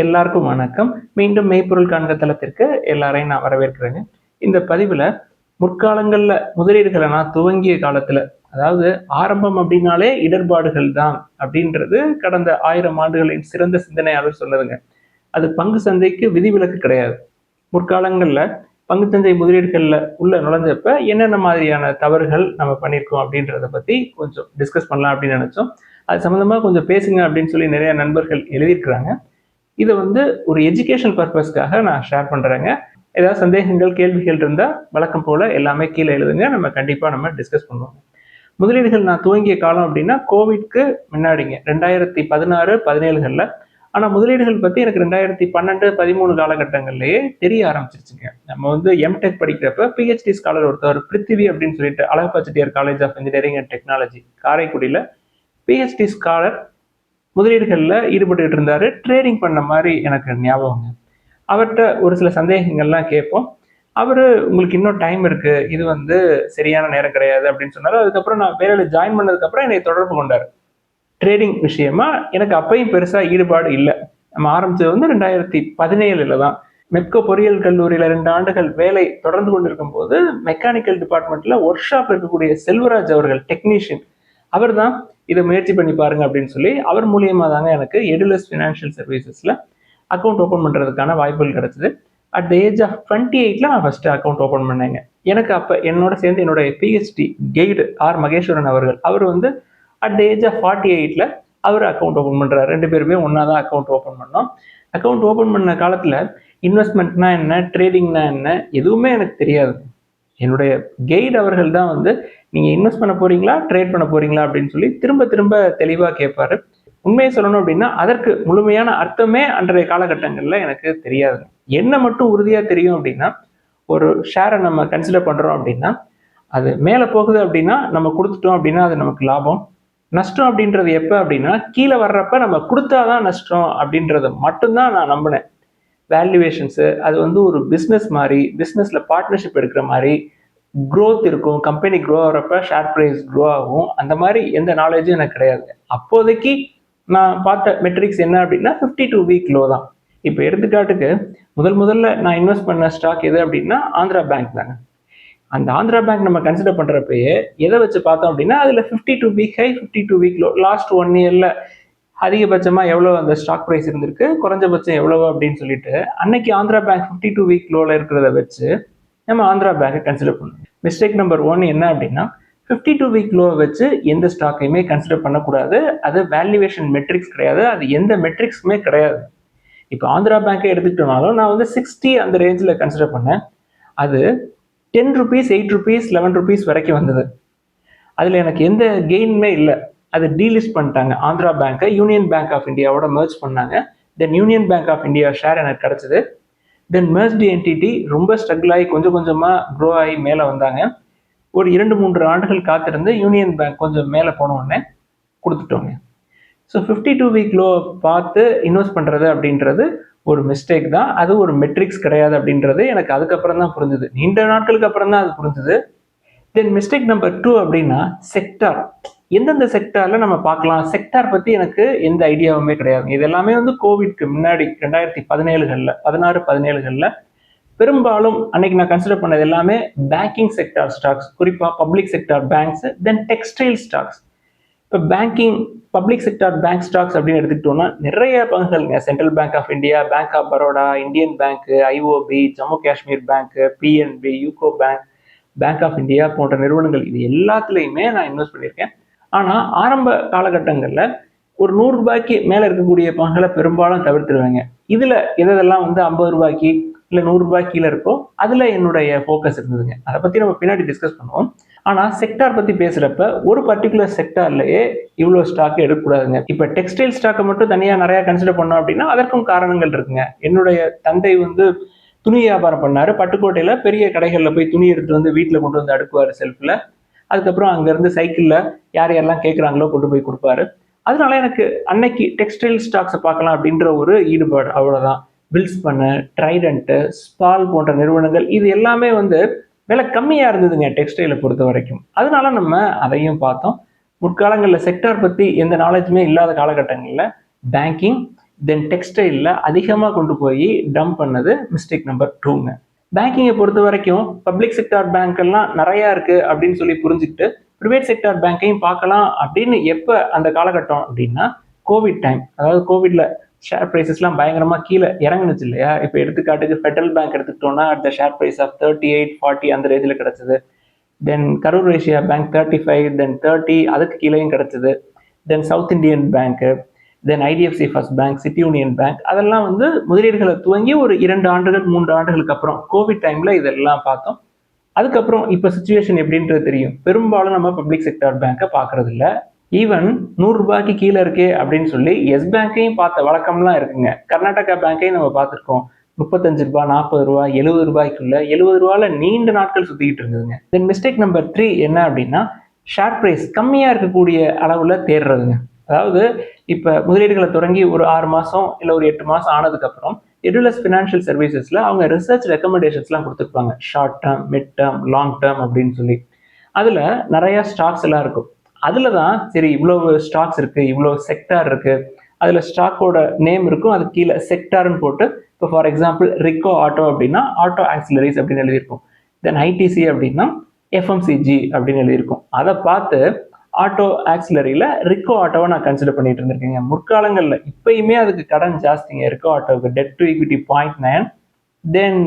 எல்லாருக்கும் வணக்கம். மீண்டும் மெய்ப்பொருள் காண்க தளத்திற்கு எல்லாரையும் நான் வரவேற்கிறேங்க. இந்த பதிவில் முற்காலங்களில் முதலீடுகளை நான் துவங்கிய காலத்தில், அதாவது ஆரம்பம் அப்படின்னாலே இடர்பாடுகள் தான் அப்படின்றது கடந்த 1000 ஆண்டுகளின் சிறந்த சிந்தனையாளர் சொன்னதுங்க. அது பங்கு சந்தைக்கு விதிவிலக்கு கிடையாது. முற்காலங்களில் பங்குச்சந்தை முதலீடுகளில் உள்ள நுழைஞ்சப்ப என்னென்ன மாதிரியான தவறுகள் நம்ம பண்ணியிருக்கோம் அப்படின்றத பற்றி கொஞ்சம் டிஸ்கஸ் பண்ணலாம் அப்படின்னு நினச்சோம். அது சம்மந்தமாக கொஞ்சம் பேசுங்க அப்படின்னு சொல்லி நிறைய நண்பர்கள் எழுதியிருக்கிறாங்க. இதை ஒரு எஜுகேஷன் பர்பஸ்க்காக நான் ஷேர் பண்ணுறேங்க. ஏதாவது சந்தேகங்கள் கேள்விகள் இருந்தால் வழக்கம் போல் எல்லாமே கீழே எழுதுங்க, நம்ம கண்டிப்பாக டிஸ்கஸ் பண்ணுவோம். முதலீடுகள் நான் துவங்கிய காலம் அப்படின்னா கோவிட்க்கு முன்னாடிங்க, 2016-17களில். ஆனால் முதலீடுகள் பற்றி எனக்கு 2012-13 காலகட்டங்கள்லேயே தெரிய ஆரம்பிச்சிருச்சுங்க. நம்ம எம்டெக் படிக்கிறப்ப பிஹெச்டி ஸ்காலர் ஒருத்தர் பிருத்திவி அப்படின்னு சொல்லிட்டு Alagappa Chettiar College of Engineering and Technology காரைக்குடியில் பிஹெச்டி ஸ்காலர் முதலீடுகளில் ஈடுபட்டுக்கிட்டு இருந்தார். ட்ரேடிங் பண்ண மாதிரி எனக்கு ஞாபகங்க. அவர்கிட்ட ஒரு சில சந்தேகங்கள்லாம் கேட்போம். அவர் உங்களுக்கு இன்னும் டைம் இருக்குது, இது சரியான நேரம் கிடையாது அப்படின்னு சொன்னார். அதுக்கப்புறம் நான் வேலையில் ஜாயின் பண்ணதுக்கப்புறம் என்னை தொடர்பு கொண்டார் ட்ரேடிங் விஷயமா. எனக்கு அப்பையும் பெருசாக ஈடுபாடு இல்லை. நம்ம ஆரம்பித்தது 2017 தான். மெப்கோ பொறியியல் கல்லூரியில் 2 ஆண்டுகள் வேலை தொடர்ந்து கொண்டிருக்கும் போது மெக்கானிக்கல் டிபார்ட்மெண்ட்டில் ஒர்க் ஷாப் இருக்கக்கூடிய செல்வராஜ் அவர்கள் டெக்னீஷியன், அவர் தான் இதை முயற்சி பண்ணி பாருங்க அப்படின்னு சொல்லி அவர் மூலியமாக தாங்க எனக்கு எடுலஸ் ஃபினான்ஷியல் சர்வீசஸில் அக்கௌண்ட் ஓப்பன் பண்ணுறதுக்கான வாய்ப்புகள் கிடச்சிது. அட் த ஏஜ் ஆஃப் 28 நான் ஃபஸ்ட்டு அக்கௌண்ட் ஓப்பன் பண்ணேங்க. எனக்கு அப்போ என்னோட சேர்ந்து என்னுடைய பிஹெச்டி கைடு ஆர் மகேஸ்வரன் அவர்கள், அவர் அட் த ஏஜ் ஆஃப் 48 அவர் அக்கௌண்ட் ஓப்பன் பண்ணுறாரு. 2 பேருமே ஒன்றா தான் அக்கௌண்ட் ஓப்பன் பண்ணோம். அக்கௌண்ட் ஓப்பன் பண்ண காலத்தில் இன்வெஸ்ட்மெண்ட்னா என்ன, ட்ரேடிங்னா என்ன, எதுவுமே எனக்கு தெரியாது. என்னுடைய கைடு அவர்கள் தான் நீங்கள் இன்வெஸ்ட் பண்ண போகிறீங்களா, ட்ரேட் பண்ண போகிறீங்களா அப்படின்னு சொல்லி திரும்ப திரும்ப தெளிவாக கேட்பார். உண்மையை சொல்லணும் அப்படின்னா அதற்கு முழுமையான அர்த்தமே அன்றைய காலகட்டங்களில் எனக்கு தெரியாது. என்ன மட்டும் உறுதியாக தெரியும் அப்படின்னா, ஒரு ஷேரை நம்ம கன்சிடர் பண்ணுறோம் அப்படின்னா அது மேலே போகுது அப்படின்னா நம்ம கொடுத்துட்டோம் அப்படின்னா அது நமக்கு லாபம். நஷ்டம் அப்படின்றது எப்போ அப்படின்னா கீழே வர்றப்ப நம்ம கொடுத்தாதான் நஷ்டம் அப்படின்றத மட்டும்தான் நான் நம்பினேன். வேல்யூவேஷன்ஸு அது ஒரு பிஸ்னஸ் மாதிரி, பிஸ்னஸில் பார்ட்னர்ஷிப் எடுக்கிற மாதிரி க்ரோத் இருக்கும். கம்பெனி க்ரோ ஆகிறப்ப ஷேர் ப்ரைஸ் க்ரோ ஆகும். அந்த மாதிரி எந்த நாலேஜும் எனக்கு கிடையாது. அப்போதைக்கு நான் பார்த்த மெட்ரிக்ஸ் என்ன அப்படின்னா 52 வீக் லோ தான். இப்போ எடுத்துக்காட்டுக்கு முதல்ல நான் இன்வெஸ்ட் பண்ண ஸ்டாக் எது அப்படின்னா ஆந்திரா பேங்க் தாங்க. அந்த ஆந்திரா பேங்க் நம்ம கன்சிடர் பண்ணுறப்பயே எதை வச்சு பார்த்தோம் அப்படின்னா அதில் 52 week high, 52 week low. Last 1 இயரில் அதிகபட்சமாக எவ்வளோ அந்த ஸ்டாக் ப்ரைஸ் இருந்திருக்கு, குறைஞ்சபட்சம் எவ்வளவு அப்படின்னு சொல்லிட்டு அன்னைக்கு ஆந்திரா பேங்க் 52 வீக் லோவில் இருக்கிறத வச்சு நம்ம ஆந்திரா பேங்கை கன்சிடர் பண்ணணும். மிஸ்டேக் நம்பர் 1 என்ன அப்படின்னா 52 வீக் லோவை வச்சு எந்த ஸ்டாக்கையுமே கன்சிடர் பண்ணக்கூடாது. அது வேல்யூவேஷன் மெட்ரிக்ஸ் கிடையாது, அது எந்த மெட்ரிக்ஸுமே கிடையாது. இப்போ ஆந்திரா பேங்கை எடுத்துக்கிட்டோம்னாலும் நான் 60 அந்த ரேஞ்சில் கன்சிடர் பண்ணேன். அது 10 rupees, 8 rupees, 11 rupees வரைக்கும் வந்தது. அதில் எனக்கு எந்த கெயினுமே இல்லை. அது டீலிஸ்ட் பண்ணிட்டாங்க. ஆந்திரா பேங்கை யூனியன் பேங்க் ஆஃப் இந்தியாவோட மெர்ஜ் பண்ணாங்க. Then Union Bank of India share எனக்கு கிடச்சிது. தென் மெர்ஜ்டு என்டிட்டி ரொம்ப ஸ்ட்ரகிள் ஆகி கொஞ்சம் கொஞ்சமாக க்ரோ ஆகி மேலே வந்தாங்க. ஒரு 2-3 ஆண்டுகள் காத்திருந்து யூனியன் பேங்க் கொஞ்சம் மேலே போன உடனே கொடுத்துட்டோங்க. ஸோ 52 வீக் லோ பார்த்து இன்வெஸ்ட் பண்ணுறது அப்படின்றது ஒரு மிஸ்டேக் தான். அது ஒரு மெட்ரிக்ஸ் கிடையாது அப்படின்றது எனக்கு அதுக்கப்புறம் தான் புரிஞ்சுது. நீண்ட நாட்களுக்கு அப்புறம் தான் அது புரிஞ்சுது. தென் மிஸ்டேக் நம்பர் 2 அப்படின்னா செக்டார். எந்தெந்த செக்டாரில் நம்ம பார்க்கலாம், செக்டார் பற்றி எனக்கு எந்த ஐடியாவுமே கிடையாது. இது எல்லாமே கோவிட்க்கு முன்னாடி 2016-17களில் பெரும்பாலும் அன்னைக்கு நான் கன்சிடர் பண்ணது எல்லாமே பேங்கிங் செக்டார் ஸ்டாக்ஸ், குறிப்பாக public sector banks, then textile stocks. இப்போ banking public sector bank stocks அப்படின்னு எடுத்துக்கிட்டோம்னா நிறைய பங்குகள்ங்க. Central bank of India, bank of Baroda, Indian bank, IOB, Jammu Kashmir bank, PNB, UCO bank, bank of India போன்ற நிறுவனங்கள், இது எல்லாத்துலேயுமே நான் இன்வெஸ்ட் பண்ணியிருக்கேன். ஆனால் ஆரம்ப காலகட்டங்களில் ஒரு 100 ரூபாய்க்கு மேலே இருக்கக்கூடிய பங்குகளை பெரும்பாலும் தவிர்த்துருவேங்க. இதில் எதெல்லாம் 50 ரூபாய்க்கு இல்லை 100 ரூபாய் கீழே இருக்கோ அதில் என்னுடைய ஃபோக்கஸ் இருந்ததுங்க. அதை பற்றி நம்ம பின்னாடி டிஸ்கஸ் பண்ணுவோம். ஆனால் செக்டார் பற்றி பேசுகிறப்ப ஒரு பர்டிகுலர் செக்டார்லேயே இவ்வளோ ஸ்டாக் எடுக்கக்கூடாதுங்க. இப்போ டெக்ஸ்டைல் ஸ்டாக்கை மட்டும் தனியாக நிறையா கன்சிடர் பண்ணோம் அப்படின்னா அதற்கும் காரணங்கள் இருக்குங்க. என்னுடைய தந்தை துணி வியாபாரம் பண்ணார். பட்டுக்கோட்டையில் பெரிய கடைகளில் போய் துணி எடுத்து வீட்டில் கொண்டு அடுக்குவார் செல்ஃபில். அதுக்கப்புறம் அங்கேருந்து சைக்கிளில் யார் யாரெல்லாம் கேட்குறாங்களோ கொண்டு போய் கொடுப்பாரு. அதனால எனக்கு அன்னைக்கு டெக்ஸ்டைல் ஸ்டாக்ஸை பார்க்கலாம் அப்படின்ற ஒரு ஈடுபாடு, அவ்வளோதான். பில்ஸ் பண்ண, ட்ரைடன்ட்டு, ஸ்பால் போன்ற நிறுவனங்கள், இது எல்லாமே விலை கம்மியாக இருந்ததுங்க டெக்ஸ்டைலை பொறுத்த வரைக்கும். அதனால நம்ம அதையும் பார்த்தோம். முற்காலங்களில் செக்டார் பற்றி எந்த நாலேஜுமே இல்லாத காலகட்டங்களில் பேங்கிங், தென் டெக்ஸ்டைலில் அதிகமாக கொண்டு போய் டம்ப் பண்ணது மிஸ்டேக் நம்பர் 2ங்க. பேங்கிங்கை பொறுத்த வரைக்கும் பப்ளிக் செக்டார் பேங்க் எல்லாம் நிறையா இருக்குது அப்படின்னு சொல்லி புரிஞ்சுக்கிட்டு ப்ரைவேட் செக்டார் பேங்கையும் பார்க்கலாம் அப்படின்னு எப்போ அந்த காலகட்டம் அப்படின்னா கோவிட் டைம். அதாவது கோவிட்ல ஷேர் ப்ரைஸஸ்லாம் பயங்கரமாக கீழே இறங்குனுச்சு இல்லையா. இப்போ எடுத்துக்காட்டுக்கு ஃபெடரல் பேங்க் எடுத்துக்கிட்டோம்னா at the share price of 38-40 அந்த ரேஞ்சில் கிடச்சிது. Then Karur Vysya bank 35, then 30 அதுக்கு கீழேயும் கிடச்சிது. Then south Indian bank, then IDFC first bank, city union bank, அதெல்லாம் வந்து முதலீடுகளை துவங்கி ஒரு 2 ஆண்டுகள் 3 ஆண்டுகளுக்கு அப்புறம் கோவிட் டைமில் இதெல்லாம் பார்த்தோம். அதுக்கப்புறம் இப்போ சுச்சுவேஷன் எப்படின்றது தெரியும். பெரும்பாலும் நம்ம பப்ளிக் செக்டார் பேங்கை பார்க்கறது இல்லை. ஈவன் 100 ரூபாய்க்கு கீழே இருக்கே அப்படின்னு சொல்லி எஸ் பேங்கையும் பார்த்த வழக்கம்லாம் இருக்குங்க. கர்நாடகா பேங்கையும் நம்ம பார்த்துருக்கோம். 35 ரூபாய், 40 ரூபாய், 70 ரூபாய்க்குள்ள 70 ரூபாயில நீண்ட நாட்கள் சுத்திக்கிட்டு இருந்ததுங்க. தென் மிஸ்டேக் நம்பர் 3 என்ன அப்படின்னா ஷேர் பிரைஸ் கம்மியா இருக்கக்கூடிய அளவுல தேடுறதுங்க. அதாவது இப்ப முதலீடுகளை தொடங்கி ஒரு 6 மாசம் இல்ல ஒரு 8 மாசம் ஆனதுக்கு அப்புறம் எடுலஸ் ஃபினான்ஷியல் சர்வீசஸ்ல அவங்க ரிசர்ச் ரெக்கமெண்டேஷன்ஸ்லாம் கொடுத்துருப்பாங்க. Short term, mid term, long term அப்படின்னு சொல்லி. அதுல நிறைய ஸ்டாக்ஸ் எல்லாம் இருக்கும். அதுல தான் சரி இவ்வளவு ஸ்டாக்ஸ் இருக்கு, இவ்வளவு செக்டார் இருக்கு, அதுல ஸ்டாக்கோட நேம் இருக்கும், அது கீழே செக்டார்னு போட்டு இப்போ ஃபார் எக்ஸாம்பிள் ரிக்கோ ஆட்டோ அப்படின்னா ஆட்டோ ஆக்சிலரிஸ் அப்படின்னு எழுதியிருக்கும். தென் ஐடிசி அப்படின்னா எஃப்எம்சிஜி அப்படின்னு எழுதியிருக்கும். அதை பார்த்து ஆட்டோ ஆக்சிலரியில் ரிக்கோ ஆட்டோவை நான் கன்சிடர் பண்ணிட்டு இருந்திருக்கேங்க முற்காலங்களில். இப்பயுமே அதுக்கு கடன் ஜாஸ்திங்க ரிக்கோ ஆட்டோவுக்கு. Debt to equity 0.9, then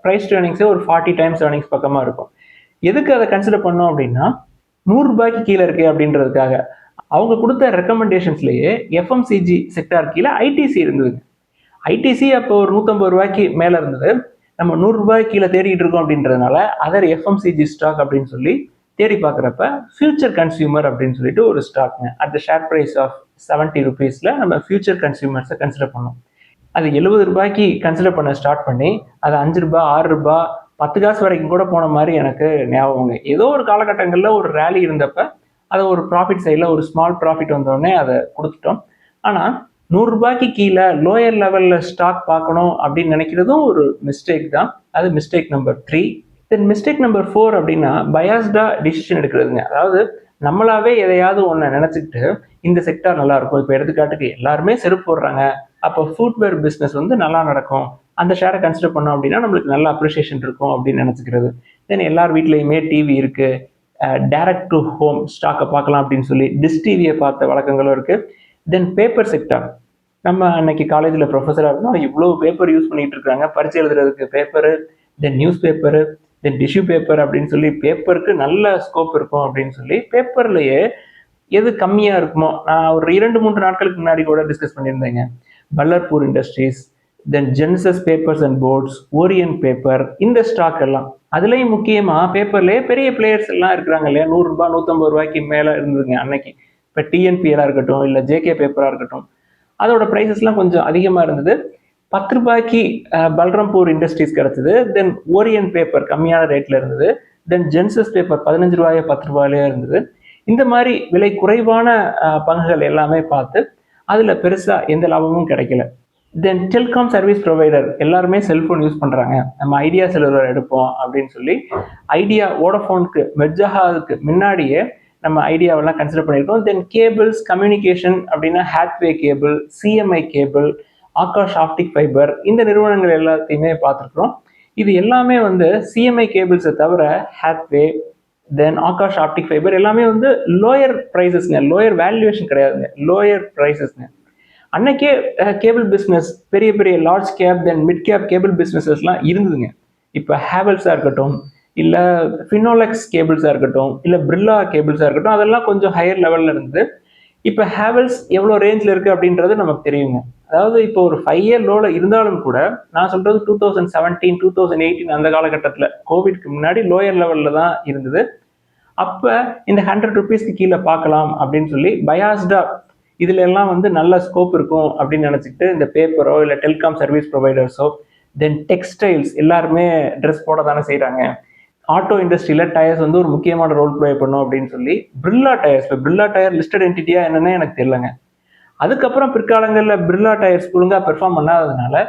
price to ஏர்னிங்ஸே ஒரு 40 டைம்ஸ் ஏர்னிங்ஸ் பக்கமாக இருக்கும். எதுக்கு அதை கன்சிடர் பண்ணோம் அப்படின்னா 100 ரூபாய்க்கு கீழே இருக்கு அப்படின்றதுக்காக. அவங்க கொடுத்த ரெக்கமெண்டேஷன்ஸ்லேயே எஃப்எம்சிஜி செக்டார் கீழே ஐடிசி இருந்ததுங்க. ஐடிசி அப்போ ஒரு 150 ரூபாய்க்கு மேலே இருந்தது. நம்ம 100 ரூபாய்க்கு கீழே தேடிட்டு இருக்கோம் அப்படின்றதுனால அதர் எஃப்எம்சிஜி ஸ்டாக் அப்படின்னு சொல்லி தேடி பார்க்குறப்ப ஃபியூச்சர் கன்சியூமர் அப்படின்னு சொல்லிட்டு ஒரு ஸ்டாக்ங்க. At the share price of 70 ருபீஸில் நம்ம ஃபியூச்சர் கன்சியூமர்ஸை கன்சிடர் பண்ணோம். அது 70 ரூபாய்க்கு கன்சிடர் பண்ண ஸ்டார்ட் பண்ணி அது 5 ரூபாய், 6 ரூபாய், 10 காசு வரைக்கும் கூட போன மாதிரி எனக்கு ஞாபகங்க. ஏதோ ஒரு காலகட்டங்களில் ஒரு ரேலி இருந்தப்ப அதை ஒரு ப்ராஃபிட் சைடில் ஒரு ஸ்மால் ப்ராஃபிட் வந்தோடனே அதை கொடுத்துட்டோம். ஆனால் 100 ரூபாய்க்கு கீழே லோயர் லெவலில் ஸ்டாக் பார்க்கணும் அப்படின்னு நினைக்கிறதும் ஒரு மிஸ்டேக் தான். அது மிஸ்டேக் நம்பர் 3. தென் மிஸ்டேக் நம்பர் 4 அப்படின்னா பயாஸ்டா டிசிஷன் எடுக்கிறதுங்க. அதாவது நம்மளாவே எதையாவது ஒன்று நினச்சிக்கிட்டு இந்த செக்டார் நல்லா இருக்கும். இப்போ எடுத்துக்காட்டுக்கு எல்லாருமே செருப்பு போடுறாங்க, அப்போ ஃபுட்வேர் பிஸ்னஸ் வந்து நல்லா நடக்கும், அந்த ஷேரை கன்சிடர் பண்ணோம் அப்படின்னா நம்மளுக்கு நல்ல அப்ரிஷியேஷன் இருக்கும் அப்படின்னு நினச்சிக்கிறது. தென் எல்லார் வீட்லேயுமே டிவி இருக்குது, டைரக்ட் டு ஹோம் ஸ்டாக்கை பார்க்கலாம் அப்படின்னு சொல்லி டிஷ் டிவியை பார்த்த வழக்கங்களும் இருக்குது. தென் பேப்பர் செக்டார். நம்ம அன்னைக்கு காலேஜில் ப்ரொஃபஸராக இருந்தோம், இவ்வளோ பேப்பர் யூஸ் பண்ணிட்டு இருக்காங்க பரிச்சை எழுதுறதுக்கு paper, then news paper, then tissue paper அப்படின்னு சொல்லி பேப்பருக்கு நல்ல ஸ்கோப் இருக்கும் அப்படின்னு சொல்லி பேப்பர்லேயே எது கம்மியாக இருக்குமோ நான் ஒரு 2-3 நாட்களுக்கு முன்னாடி கூட டிஸ்கஸ் பண்ணியிருந்தேங்க. Ballarpur industries, then Genus papers and boards, Orient paper, இந்த ஸ்டாக் எல்லாம். அதுலேயும் முக்கியமாக பேப்பர்லேயே பெரிய பிளேயர்ஸ் எல்லாம் இருக்கிறாங்க இல்லையா. 100 ரூபாய் 150 ரூபாய்க்கு மேலே இருந்ததுங்க அன்னைக்கு. இப்போ டிஎன்பிஎலாக இருக்கட்டும் இல்லை ஜேகே பேப்பராக இருக்கட்டும், அதோட ப்ரைஸஸ்லாம் கொஞ்சம் அதிகமாக இருந்தது. 10 ரூபாய்க்கு பல்ராம்பூர் இண்டஸ்ட்ரீஸ் கிடச்சிது. தென் ஓரியன் பேப்பர் கம்மியான ரேட்டில் இருந்தது. தென் ஜென்சஸ் பேப்பர் 15 ரூபாயோ 10 ரூபாயிலே இருந்தது. இந்த மாதிரி விலை குறைவான பங்குகள் எல்லாமே பார்த்து அதில் பெருசாக எந்த லாபமும் கிடைக்கல. தென் டெலிகாம் சர்வீஸ் ப்ரொவைடர் எல்லாருமே செல்ஃபோன் யூஸ் பண்ணுறாங்க, நம்ம ஐடியா செல்லுலர் எடுப்போம் அப்படின்னு சொல்லி ஐடியா வோடஃபோனுக்கு மெர்ஜாகாதுக்கு முன்னாடியே நம்ம ஐடியாவெல்லாம் கன்சிடர் பண்ணியிருக்கோம். தென் கேபிள்ஸ் கம்யூனிகேஷன் அப்படின்னா Hathway cable, CMI cable, Akash optic fibre, இந்த நிறுவனங்கள் எல்லாத்தையுமே பார்த்துருக்குறோம். இது எல்லாமே வந்து சிஎம்ஐ கேபிள்ஸை தவிர Hathway, then Akash optic fibre எல்லாமே வந்து லோயர் ப்ரைஸஸ்ங்க, லோயர் வேல்யூவேஷன் கிடையாதுங்க, லோயர் ப்ரைஸஸ்ங்க. அன்னைக்கே கேபிள் பிஸ்னஸ் பெரிய பெரிய large cap then mid cap cable பிஸ்னஸஸ்லாம் இருந்ததுங்க. இப்போ ஹேவல்ஸாக இருக்கட்டும், இல்லை ஃபினோலெக்ஸ் கேபிள்ஸாக இருக்கட்டும், இல்லை பிர்லா கேபிள்ஸாக இருக்கட்டும், அதெல்லாம் கொஞ்சம் ஹையர் லெவலில் இருந்தது. இப்போ ஹேவல்ஸ் எவ்வளோ ரேஞ்சில் இருக்குது அப்படின்றது நமக்கு தெரியுங்க. அதாவது இப்போ ஒரு 5 இயர் லோவில் இருந்தாலும் கூட நான் சொல்கிறது 2017, 2018 அந்த காலகட்டத்தில் கோவிட்க்கு முன்னாடி லோயர் லெவலில் தான் இருந்தது. அப்போ இந்த 100 ருபீஸ்க்கு கீழே பார்க்கலாம் அப்படின்னு சொல்லி பயாஸ்டா இதுல எல்லாம் வந்து நல்ல ஸ்கோப் இருக்கும் அப்படின்னு நினச்சிக்கிட்டு இந்த பேப்பரோ இல்லை டெலிகாம் சர்வீஸ் ப்ரொவைடர்ஸோ, தென் டெக்ஸ்டைல்ஸ் எல்லாருமே ட்ரெஸ் போட தானே செய்கிறாங்க. ஆட்டோ இண்டஸ்ட்ரியில் டயர்ஸ் வந்து ஒரு முக்கியமான ரோல் ப்ளே பண்ணும் அப்படின்னு சொல்லி பிர்லா டயர்ஸ், இப்போ பிர்லா டயர் லிஸ்டட் என்டிட்டியா என்னன்னு எனக்கு தெரியலங்க. அதுக்கப்புறம் பிற்காலங்களில் பிர்லா டயர்ஸ் ஒழுங்காக பெர்ஃபார்ம் பண்ணாததுனால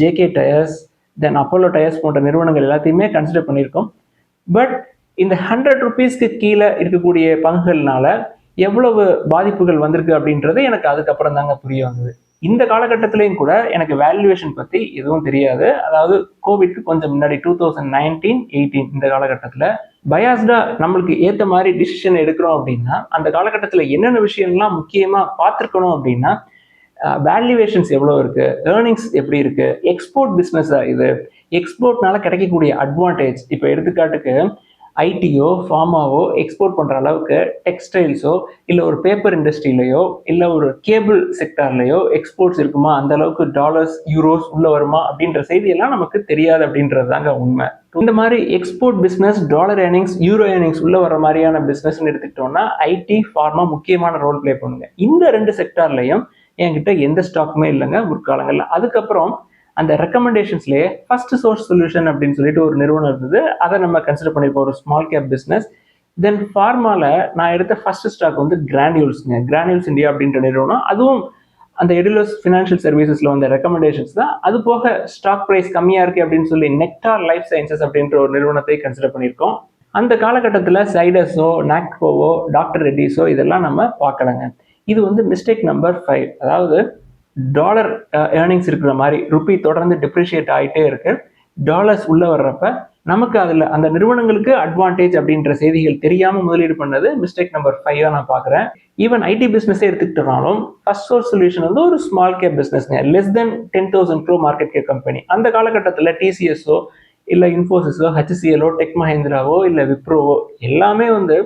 ஜேகே டயர்ஸ், தென் அப்போலோ டயர்ஸ் போன்ற நிறுவனங்கள் எல்லாத்தையுமே கன்சிடர் பண்ணியிருக்கோம். பட் இந்த 100 ருபீஸ்க்கு கீழே இருக்கக்கூடிய பங்குகள்னால எவ்வளவு பாதிப்புகள் வந்திருக்கு அப்படின்றது எனக்கு அதுக்கப்புறம் தாங்க புரிய வந்தது. இந்த காலகட்டத்திலையும் கூட எனக்கு வேல்யூவேஷன் பற்றி எதுவும் தெரியாது. அதாவது கோவிட்க்கு கொஞ்சம் முன்னாடி 2019-18 இந்த காலகட்டத்தில் பயாஸ்டா நம்மளுக்கு ஏற்ற மாதிரி டிசிஷன் எடுக்கிறோம் அப்படின்னா அந்த காலகட்டத்தில் என்னென்ன விஷயம்லாம் முக்கியமாக பார்த்துருக்கணும் அப்படின்னா வேல்யூவேஷன்ஸ் எவ்வளோ இருக்கு, ஏர்னிங்ஸ் எப்படி இருக்கு, எக்ஸ்போர்ட் பிஸ்னஸா இது, எக்ஸ்போர்ட்னால கிடைக்கக்கூடிய அட்வான்டேஜ். இப்போ எடுத்துக்காட்டுக்கு ஐடியோ ஃபார்மாவோ எக்ஸ்போர்ட் பண்ணுற அளவுக்கு டெக்ஸ்டைல்ஸோ இல்லை ஒரு பேப்பர் இண்டஸ்ட்ரியிலையோ இல்லை ஒரு கேபிள் செக்டார்லையோ எக்ஸ்போர்ட்ஸ் இருக்குமா, அந்த அளவுக்கு டாலர்ஸ் யூரோஸ் உள்ள வருமா அப்படின்ற செய்தியெல்லாம் நமக்கு தெரியாது அப்படின்றது தாங்க உண்மை. இந்த மாதிரி export business, dollar earnings, euro earnings உள்ள வர மாதிரியான பிஸ்னஸ்ன்னு எடுத்துக்கிட்டோம்னா ஐடி, ஃபார்மா முக்கியமான ரோல் பிளே பண்ணுங்க. இந்த 2 செக்டார்லையும் என்கிட்ட எந்த ஸ்டாக்குமே இல்லைங்க முற்காலங்கள்ல. அதுக்கப்புறம் அந்த ரெக்கமெண்டேஷன்ஸ்லேயே ஃபர்ஸ்ட் சோர்ஸ் சொல்யூஷன் அப்படின்னு சொல்லிட்டு ஒரு நிறுவனம் இருந்தது. அதை நம்ம கன்சிடர் பண்ணிப்போம், ஒரு ஸ்மால் கேப் பிஸ்னஸ். தென் ஃபார்மால நான் எடுத்த ஃபர்ஸ்ட் ஸ்டாக் வந்து கிரானியூல்ஸ்ங்க, கிரானியூல்ஸ் இந்தியா அப்படின்ற நிறுவனம். அதுவும் அந்த எடிலோஸ் ஃபினான்ஷியல் சர்வீசஸ்ல வந்த ரெக்கமெண்டேஷன்ஸ் தான். அது போக ஸ்டாக் ப்ரைஸ் கம்மியா இருக்கு அப்படின்னு சொல்லி நெக்டார் லைஃப் சயின்சஸ் அப்படின்ற ஒரு நிறுவனத்தை கன்சிடர் பண்ணியிருக்கோம். அந்த காலகட்டத்தில் சைடஸோ, நாக்கோவோ, டாக்டர் ரெட்டிஸோ இதெல்லாம் நம்ம பார்க்கலங்க. இது வந்து மிஸ்டேக் நம்பர் 5. அதாவது டாலர் ஏர்னிங்ஸ் இருக்கிற மாதிரி ருப்பி தொடர்ந்து டிப்ரிஷியேட் ஆகிட்டே இருக்கு. டாலர்ஸ் உள்ள வர்றப்ப நமக்கு அதில் அந்த நிறுவனங்களுக்கு அட்வான்டேஜ் அப்படின்ற செய்திகள் தெரியாமல் முதலீடு பண்ணது மிஸ்டேக் நம்பர் 5 நான் பார்க்குறேன். ஈவன் ஐடி பிஸ்னஸே எடுத்துக்கிட்டனாலும் ஃபர்ஸ்ட் சோர்ஸ் சொல்யூஷன் வந்து ஒரு ஸ்மால் கேப் பிஸ்னஸ்ங்க, less then 10,000 crore market cap company. அந்த காலகட்டத்தில் டிசிஎஸ்ஓ இல்லை இன்ஃபோசிஸோ, ஹெச்சிஎலோ, டெக் மஹேந்திராவோ இல்லை விப்ரோவோ எல்லாமே வந்து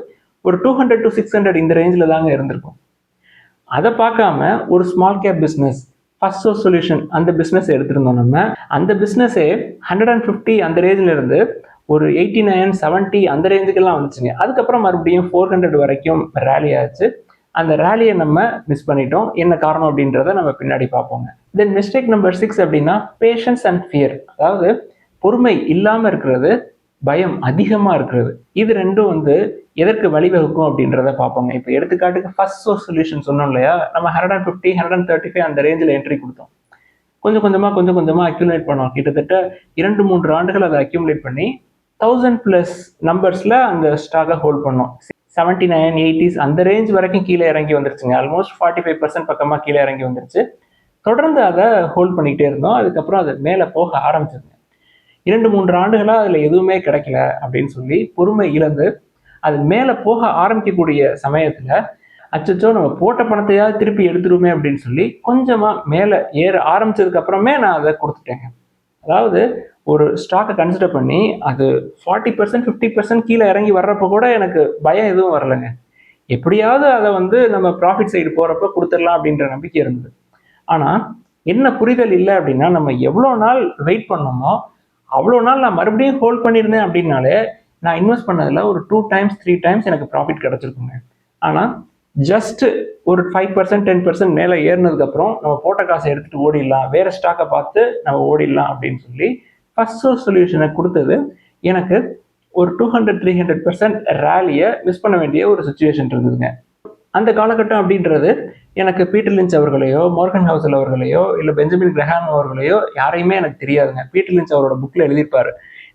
ஒரு 200 to 600 இந்த ரேஞ்சில் தாங்க இருந்திருக்கும். அதை பார்க்காம ஒரு small gap business first source solution அந்த பிஸ்னஸ் எடுத்திருந்தோம். நம்ம அந்த பிஸ்னஸே 150 அந்த ரேஞ்சில் இருந்து ஒரு 89, 70 அந்த ரேஞ்சுக்கெல்லாம் வந்துச்சுங்க. அதுக்கப்புறம் மறுபடியும் 400 வரைக்கும் ரேலி ஆச்சு. அந்த ரேலியை நம்ம மிஸ் பண்ணிட்டோம். என்ன காரணம் அப்படின்றத நம்ம பின்னாடி பார்ப்போங்க. தென் மிஸ்டேக் நம்பர் 6 அப்படின்னா பேஷன்ஸ் அண்ட் ஃபியர். அதாவது பொறுமை இல்லாமல் இருக்கிறது, பயம் அதிகமாக இருக்கிறது. இது ரெண்டும் வந்து எதற்கு வழிவகுக்கும் அப்படின்றத பார்ப்போங்க. இப்போ எடுத்துக்காட்டுக்கு ஃபர்ஸ்ட் சோர்ஸ் சொல்யூஷன் சொன்னோம் இல்லையா, நம்ம 150, 135 அந்த ரேஞ்சில் என்ட்ரி கொடுத்தோம். கொஞ்சம் கொஞ்சமாக அக்யூமுலேட் பண்ணோம். கிட்டத்தட்ட 2-3 ஆண்டுகள் அதை அக்யூமுலேட் பண்ணி 1000+ நம்பர்ஸில் அந்த ஸ்டாக்கை ஹோல்ட் பண்ணோம். 79, 80s அந்த ரேஞ்ச் வரைக்கும் கீழே இறங்கி வந்துருச்சுங்க. ஆல்மோஸ்ட் 45% பக்கமாக கீழே இறங்கி வந்துருச்சு. தொடர்ந்து அதை ஹோல்ட் பண்ணிக்கிட்டே இருந்தோம். அதுக்கப்புறம் அது மேலே போக ஆரம்பிச்சிருங்க. 2-3 ஆண்டுகளாக அதில் எதுவுமே கிடைக்கல அப்படின்னு சொல்லி பொறுமை இழந்து அது மேலே போக ஆரம்பிக்கக்கூடிய சமயத்தில் அச்சோ நம்ம போட்ட பணத்தையாவது திருப்பி எடுத்துருமே அப்படின்னு சொல்லி கொஞ்சமாக மேலே ஏற ஆரம்பிச்சதுக்கு அப்புறமே நான் அதை கொடுத்துட்டேங்க. அதாவது ஒரு ஸ்டாக்கை கன்சிடர் பண்ணி அது 40%, 50% கீழே இறங்கி வர்றப்போ கூட எனக்கு பயம் எதுவும் வரலைங்க. எப்படியாவது அதை வந்து நம்ம ப்ராஃபிட் சைடு போகிறப்ப கொடுத்துடலாம் அப்படின்ற நம்பிக்கை இருந்தது. ஆனால் என்ன புரிதல் இல்லை அப்படின்னா, நம்ம எவ்வளோ நாள் வெயிட் பண்ணோமோ அவ்வளோ நாள் நான் மறுபடியும் ஹோல்ட் பண்ணியிருந்தேன் அப்படின்னாலே நான் இன்வெஸ்ட் பண்ணதில் ஒரு 2 times 3 times எனக்கு ப்ராஃபிட் கிடச்சிருக்குங்க. ஆனால் ஜஸ்ட் ஒரு 5%, 10% மேலே ஏறினதுக்கப்புறம் நம்ம போட்ட காசை எடுத்துகிட்டு ஓடிடலாம், வேறு ஸ்டாக்கை பார்த்து நம்ம ஓடிடலாம் அப்படின்னு சொல்லி ஃபர்ஸ்ட் சோர்ஸ் சொல்யூஷனை கொடுத்தது எனக்கு ஒரு 200-300% ரேலியை மிஸ் பண்ண வேண்டிய ஒரு சுச்சுவேஷன் இருந்ததுங்க. அந்த காலகட்டம் அப்படின்றது எனக்கு பீட்டர் லிஞ்ச் அவர்களையோ, மோர்கன் ஹவுசல் அவர்களையோ, இல்லை பெஞ்சமின் கிரஹாம் அவர்களையோ யாரையுமே எனக்கு தெரியாதுங்க. பீட்டர் லிஞ்ச் அவரோட புக்கில் எழுதியிருப்பாரு,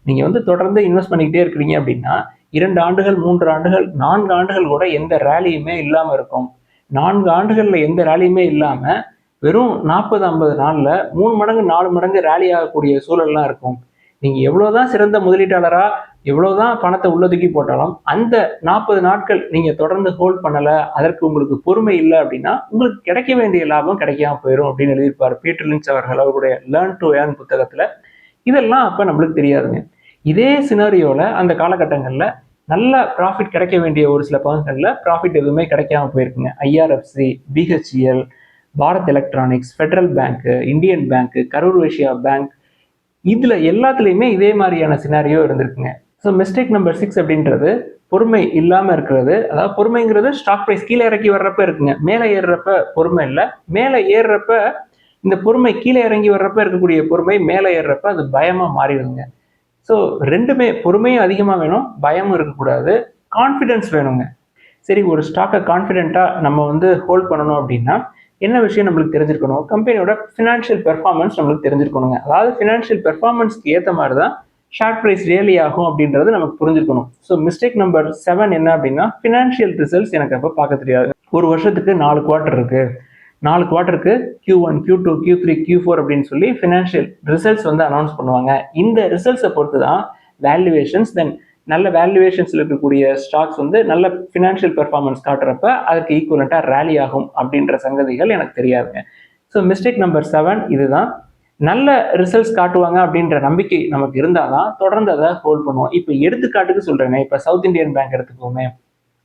நீங்கள் வந்து தொடர்ந்து இன்வெஸ்ட் பண்ணிக்கிட்டே இருக்கிறீங்க அப்படின்னா 2 ஆண்டுகள், 3 ஆண்டுகள், 4 ஆண்டுகள் கூட எந்த ரேலியுமே இல்லாமல் இருக்கும். 4 ஆண்டுகளில் எந்த ரேலியுமே இல்லாமல் வெறும் 40-50 நாளில் 3 மடங்கு 4 மடங்கு ரேலி ஆகக்கூடிய சூழல்லாம் இருக்கும். நீங்கள் எவ்வளோதான் சிறந்த முதலீட்டாளராக எவ்வளோதான் பணத்தை உள்ளதுக்கி போட்டாலும் அந்த 40 நாட்கள் நீங்கள் தொடர்ந்து ஹோல்ட் பண்ணலை, அதற்கு உங்களுக்கு பொறுமை இல்லை அப்படின்னா உங்களுக்கு கிடைக்க வேண்டிய லாபம் கிடைக்காம போயிடும் அப்படின்னு எழுதியிருப்பார் பீட்டர் லிஞ்ச் அவர்கள் அவருடைய லேர்ன் டு ஏர்ன் புத்தகத்தில். இதெல்லாம் அப்போ நம்மளுக்கு தெரியாதுங்க. இதே சினாரியோவில் அந்த காலகட்டங்களில் நல்ல ப்ராஃபிட் கிடைக்க வேண்டிய ஒரு சில பங்குகளில் ப்ராஃபிட் எதுவுமே கிடைக்காம போயிருக்குங்க. IRFC, BHEL, Bharat electronics, federal bank, Indian bank, Karur Vysya bank, இதில் எல்லாத்துலேயுமே இதே மாதிரியான சினாரியோ இருந்திருக்குங்க. ஸோ மிஸ்டேக் நம்பர் 6 அப்படின்றது பொறுமை இல்லாமல் இருக்கிறது. அதாவது பொறுமைங்கிறது ஸ்டாக் ப்ரைஸ் கீழே இறக்கி வர்றப்ப இருக்குங்க, மேலே ஏறுறப்ப பொறுமை இல்லை. மேலே ஏறுறப்ப இந்த பொறுமை கீழே இறங்கி வர்றப்ப இருக்கக்கூடிய பொறுமை மேலே ஏறுறப்ப அது பயமாக மாறிடுதுங்க. ஸோ ரெண்டுமே, பொறுமையும் அதிகமாக வேணும், பயமும் இருக்கக்கூடாது, கான்ஃபிடென்ஸ் வேணுங்க. சரி, ஒரு ஸ்டாக்கை கான்ஃபிடென்ட்டாக நம்ம வந்து ஹோல்ட் பண்ணணும் அப்படின்னா என்ன விஷயம் நம்மளுக்கு தெரிஞ்சிருக்கணும்? கம்பெனியோட ஃபினான்ஷியல் பெர்ஃபார்மன்ஸ் நம்மளுக்கு தெரிஞ்சிருக்கணுங்க. அதாவது ஃபினான்ஷியல் பெர்ஃபார்மன்ஸ்க்கு ஏற்ற மாதிரி தான் ஷேர் ப்ரைஸ் ரியலி ஆகும் அப்படின்றது நமக்கு புரிஞ்சிருக்கணும். ஸோ மிஸ்டேக் நம்பர் 7 என்ன அப்படின்னா, ஃபினான்ஷியல் ரிசல்ட்ஸ் எனக்கு அப்போ பார்க்க தெரியாது. ஒரு வருஷத்துக்கு 4 குவார்ட்டர் இருக்கு, 4 குவார்ட்டருக்கு Q1, Q2, Q3, Q4 அப்படின்னு சொல்லி ஃபினான்ஷியல் ரிசல்ட்ஸ் வந்து அனௌன்ஸ் பண்ணுவாங்க. இந்த ரிசல்ட்ஸை பொறுத்து தான் வேல்யூவேஷன்ஸ், தென் நல்ல வேல்யூவேஷன்ஸில் இருக்கக்கூடிய ஸ்டாக்ஸ் வந்து நல்ல ஃபினான்ஷியல் பெர்ஃபார்மன்ஸ் காட்டுறப்ப அதுக்கு ஈக்குவலண்ட்டாக ரேலி ஆகும் அப்படின்ற சங்கதிகள் எனக்கு தெரியாதுங்க. ஸோ மிஸ்டேக் நம்பர் 7 இதுதான். நல்ல ரிசல்ட்ஸ் காட்டுவாங்க அப்படின்ற நம்பிக்கை நமக்கு இருந்தால் தான் தொடர்ந்து அதை ஹோல்ட் பண்ணுவோம். இப்போ எடுத்துக்காட்டுக்கு சொல்கிறேனே, இப்போ சவுத் இந்தியன் பேங்க் எடுத்துக்கோமே,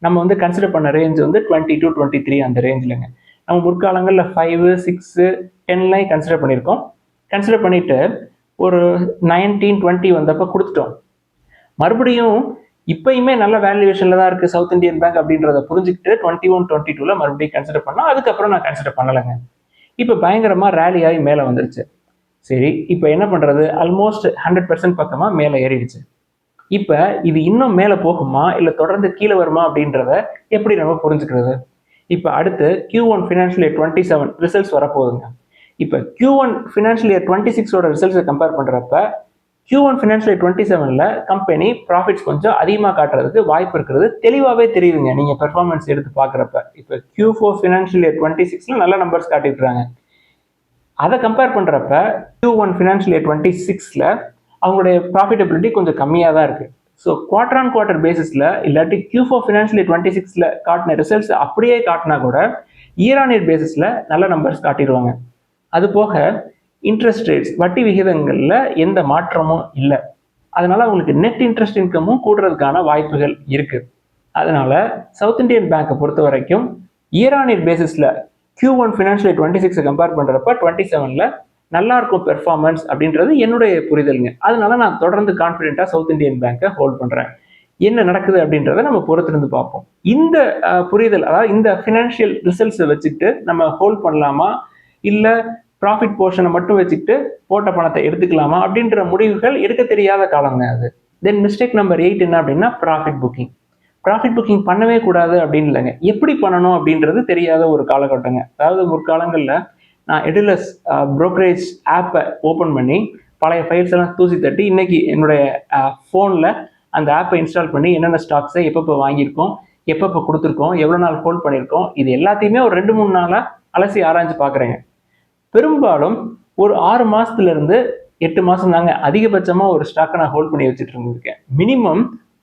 நம்ம வந்து கன்சிடர் பண்ண ரேஞ்ச் வந்து 20 to 23 அந்த ரேஞ்சில்ங்க. நம்ம முற்காலங்களில் 5, 6, 10 கன்சிடர் பண்ணியிருக்கோம். கன்சிடர் பண்ணிட்டு ஒரு 19, 20 வந்தப்போ கொடுத்துட்டோம். மறுபடியும் இப்பயுமே நல்ல வேல்யூவேஷனில் தான் இருக்குது சவுத் இந்தியன் பேங்க் அப்படின்றத புரிஞ்சுக்கிட்டு 21, 22 மறுபடியும் கன்சிடர் பண்ணால் அதுக்கப்புறம் நான் கன்சிடர் பண்ணலைங்க. இப்போ பயங்கரமாக ரேலி ஆகி மேலே வந்துருச்சு. சரி, இப்போ என்ன பண்ணுறது? ஆல்மோஸ்ட் 100% பக்கமாக மேலே ஏறிடுச்சு. இப்போ இது இன்னும் மேலே போகுமா இல்லை தொடர்ந்து கீழே வருமா அப்படின்றத எப்படி நம்ம புரிஞ்சுக்கிறது? இப்போ அடுத்து Q1 ஃபினான்ஷியல் இயர் 27 ரிசல்ட்ஸ் வரப்போகுதுங்க. இப்போ Q1 ஃபினான்ஷியல் இயர் 26ஓட ரிசல்ட்ஸை கம்பேர் பண்ணுறப்ப Q1 ஃபினான்ஷியல் இயர் 27ல் கம்பெனி ப்ராஃபிட்ஸ் கொஞ்சம் அதிகமாக காட்டுறதுக்கு வாய்ப்பு இருக்கிறது தெளிவாகவே தெரியுதுங்க நீங்கள் பெர்ஃபார்மன்ஸ் எடுத்து பார்க்குறப்ப. இப்போ Q4 ஃபினான்ஷியல் இயர் 26ல் நல்ல நம்பர்ஸ் காட்டிட்டுறாங்க. அதை கம்பேர் பண்ணுறப்ப Q1 ஃபினான்ஷியல் இயர் 26ல் அவங்களுடைய ப்ராஃபிட்டபிலிட்டி கொஞ்சம் கம்மியாக தான் இருக்குது. ஸோ குவார்டர் ஆன் குவார்டர் பேசிஸில் இல்லாட்டி Q4 ஃபினான்ஷியல் இயர் 26ல் காட்டின ரிசல்ட்ஸ் அப்படியே காட்டினா கூட இயர் ஆன் இயர் பேசிஸில் நல்ல நம்பர்ஸ் காட்டிடுவாங்க. அது போக இன்ட்ரெஸ்ட் ரேட்ஸ், வட்டி விகிதங்களில் எந்த மாற்றமும் இல்லை. அதனால அவங்களுக்கு நெட் இன்ட்ரெஸ்ட் இன்கமும் கூடுறதுக்கான வாய்ப்புகள் இருக்குது. அதனால சவுத் இந்தியன் பேங்கை பொறுத்த வரைக்கும் இயர் ஆன் இயர் பேசிஸில் Q1 ஃபினான்ஷியல் இயர் 26 கம்பேர் பண்ணுறப்ப 27ல் நல்லா இருக்கும் பெர்ஃபார்மன்ஸ் அப்படின்றது என்னுடைய புரிதலுங்க. அதனால நான் தொடர்ந்து கான்ஃபிடென்ட்டாக சவுத் இந்தியன் பேங்கை ஹோல்ட் பண்ணுறேன். என்ன நடக்குது அப்படின்றத நம்ம பொறுத்திருந்து பார்ப்போம். இந்த புரிதல், அதாவது இந்த ஃபினான்ஷியல் ரிசல்ட்ஸை வச்சுக்கிட்டு நம்ம ஹோல்ட் பண்ணலாமா இல்லை ப்ராஃபிட் போர்ஷனை மட்டும் வச்சுக்கிட்டு போட்ட பணத்தை எடுத்துக்கலாமா அப்படின்ற முடிவுகள் எடுக்க தெரியாத காலங்க அது. தென் மிஸ்டேக் நம்பர் 8 என்ன அப்படின்னா ப்ராஃபிட் புக்கிங். ப்ராஃபிட் புக்கிங் பண்ணவே கூடாது அப்படின்னு இல்லைங்க, எப்படி பண்ணணும் அப்படின்றது தெரியாத ஒரு காலகட்டங்க. அதாவது முற்காலங்களில் நான் எடுலஸ் ப்ரோக்கரேஜ் ஆப்பை ஓப்பன் பண்ணி பழைய ஃபைல்ஸ் எல்லாம் தூசி தட்டி இன்னைக்கு என்னுடைய ஃபோனில் அந்த ஆப்பை இன்ஸ்டால் பண்ணி என்னென்ன ஸ்டாக்ஸை எப்பப்போ வாங்கியிருக்கோம், எப்பப்போ கொடுத்துருக்கோம், எவ்வளோ நாள் ஹோல்ட் பண்ணியிருக்கோம், இது எல்லாத்தையுமே ஒரு 2-3 நாளாக அலசி ஆராய்ஞ்சு பார்க்குறேங்க. பெரும்பாலும் ஒரு 6 மாதத்துலேருந்து 8 மாதம் தாங்க அதிகபட்சமாக ஒரு ஸ்டாக்கை நான் ஹோல்ட் பண்ணி வச்சுட்டு இருந்திருக்கேன். மினிமம்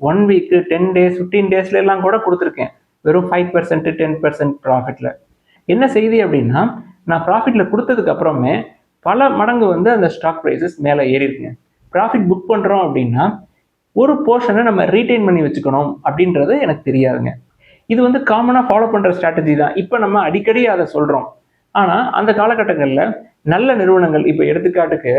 1 வீக்கு, 10 days, 15 daysல எல்லாம் கூட கொடுத்துருக்கேன். வெறும் 5%, 10% ப்ராஃபிட்டில். என்ன செய்தி அப்படின்னா, நான் ப்ராஃபிட்டில் கொடுத்ததுக்கு அப்புறமே பல மடங்கு வந்து அந்த ஸ்டாக் ப்ரைஸஸ் மேலே ஏறி இருக்குங்க. ப்ராஃபிட் புக் பண்ணுறோம் அப்படின்னா ஒரு போர்ஷனை நம்ம ரீட்டைன் பண்ணி வச்சுக்கணும் அப்படின்றது எனக்கு தெரியாதுங்க. இது வந்து காமனாக ஃபாலோ பண்ணுற ஸ்ட்ராட்டஜி தான். இப்போ நம்ம அடிக்கடி அதை சொல்கிறோம். ஆனால் அந்த காலகட்டங்களில் நல்ல நிறுவனங்கள், இப்போ எடுத்துக்காட்டுக்கு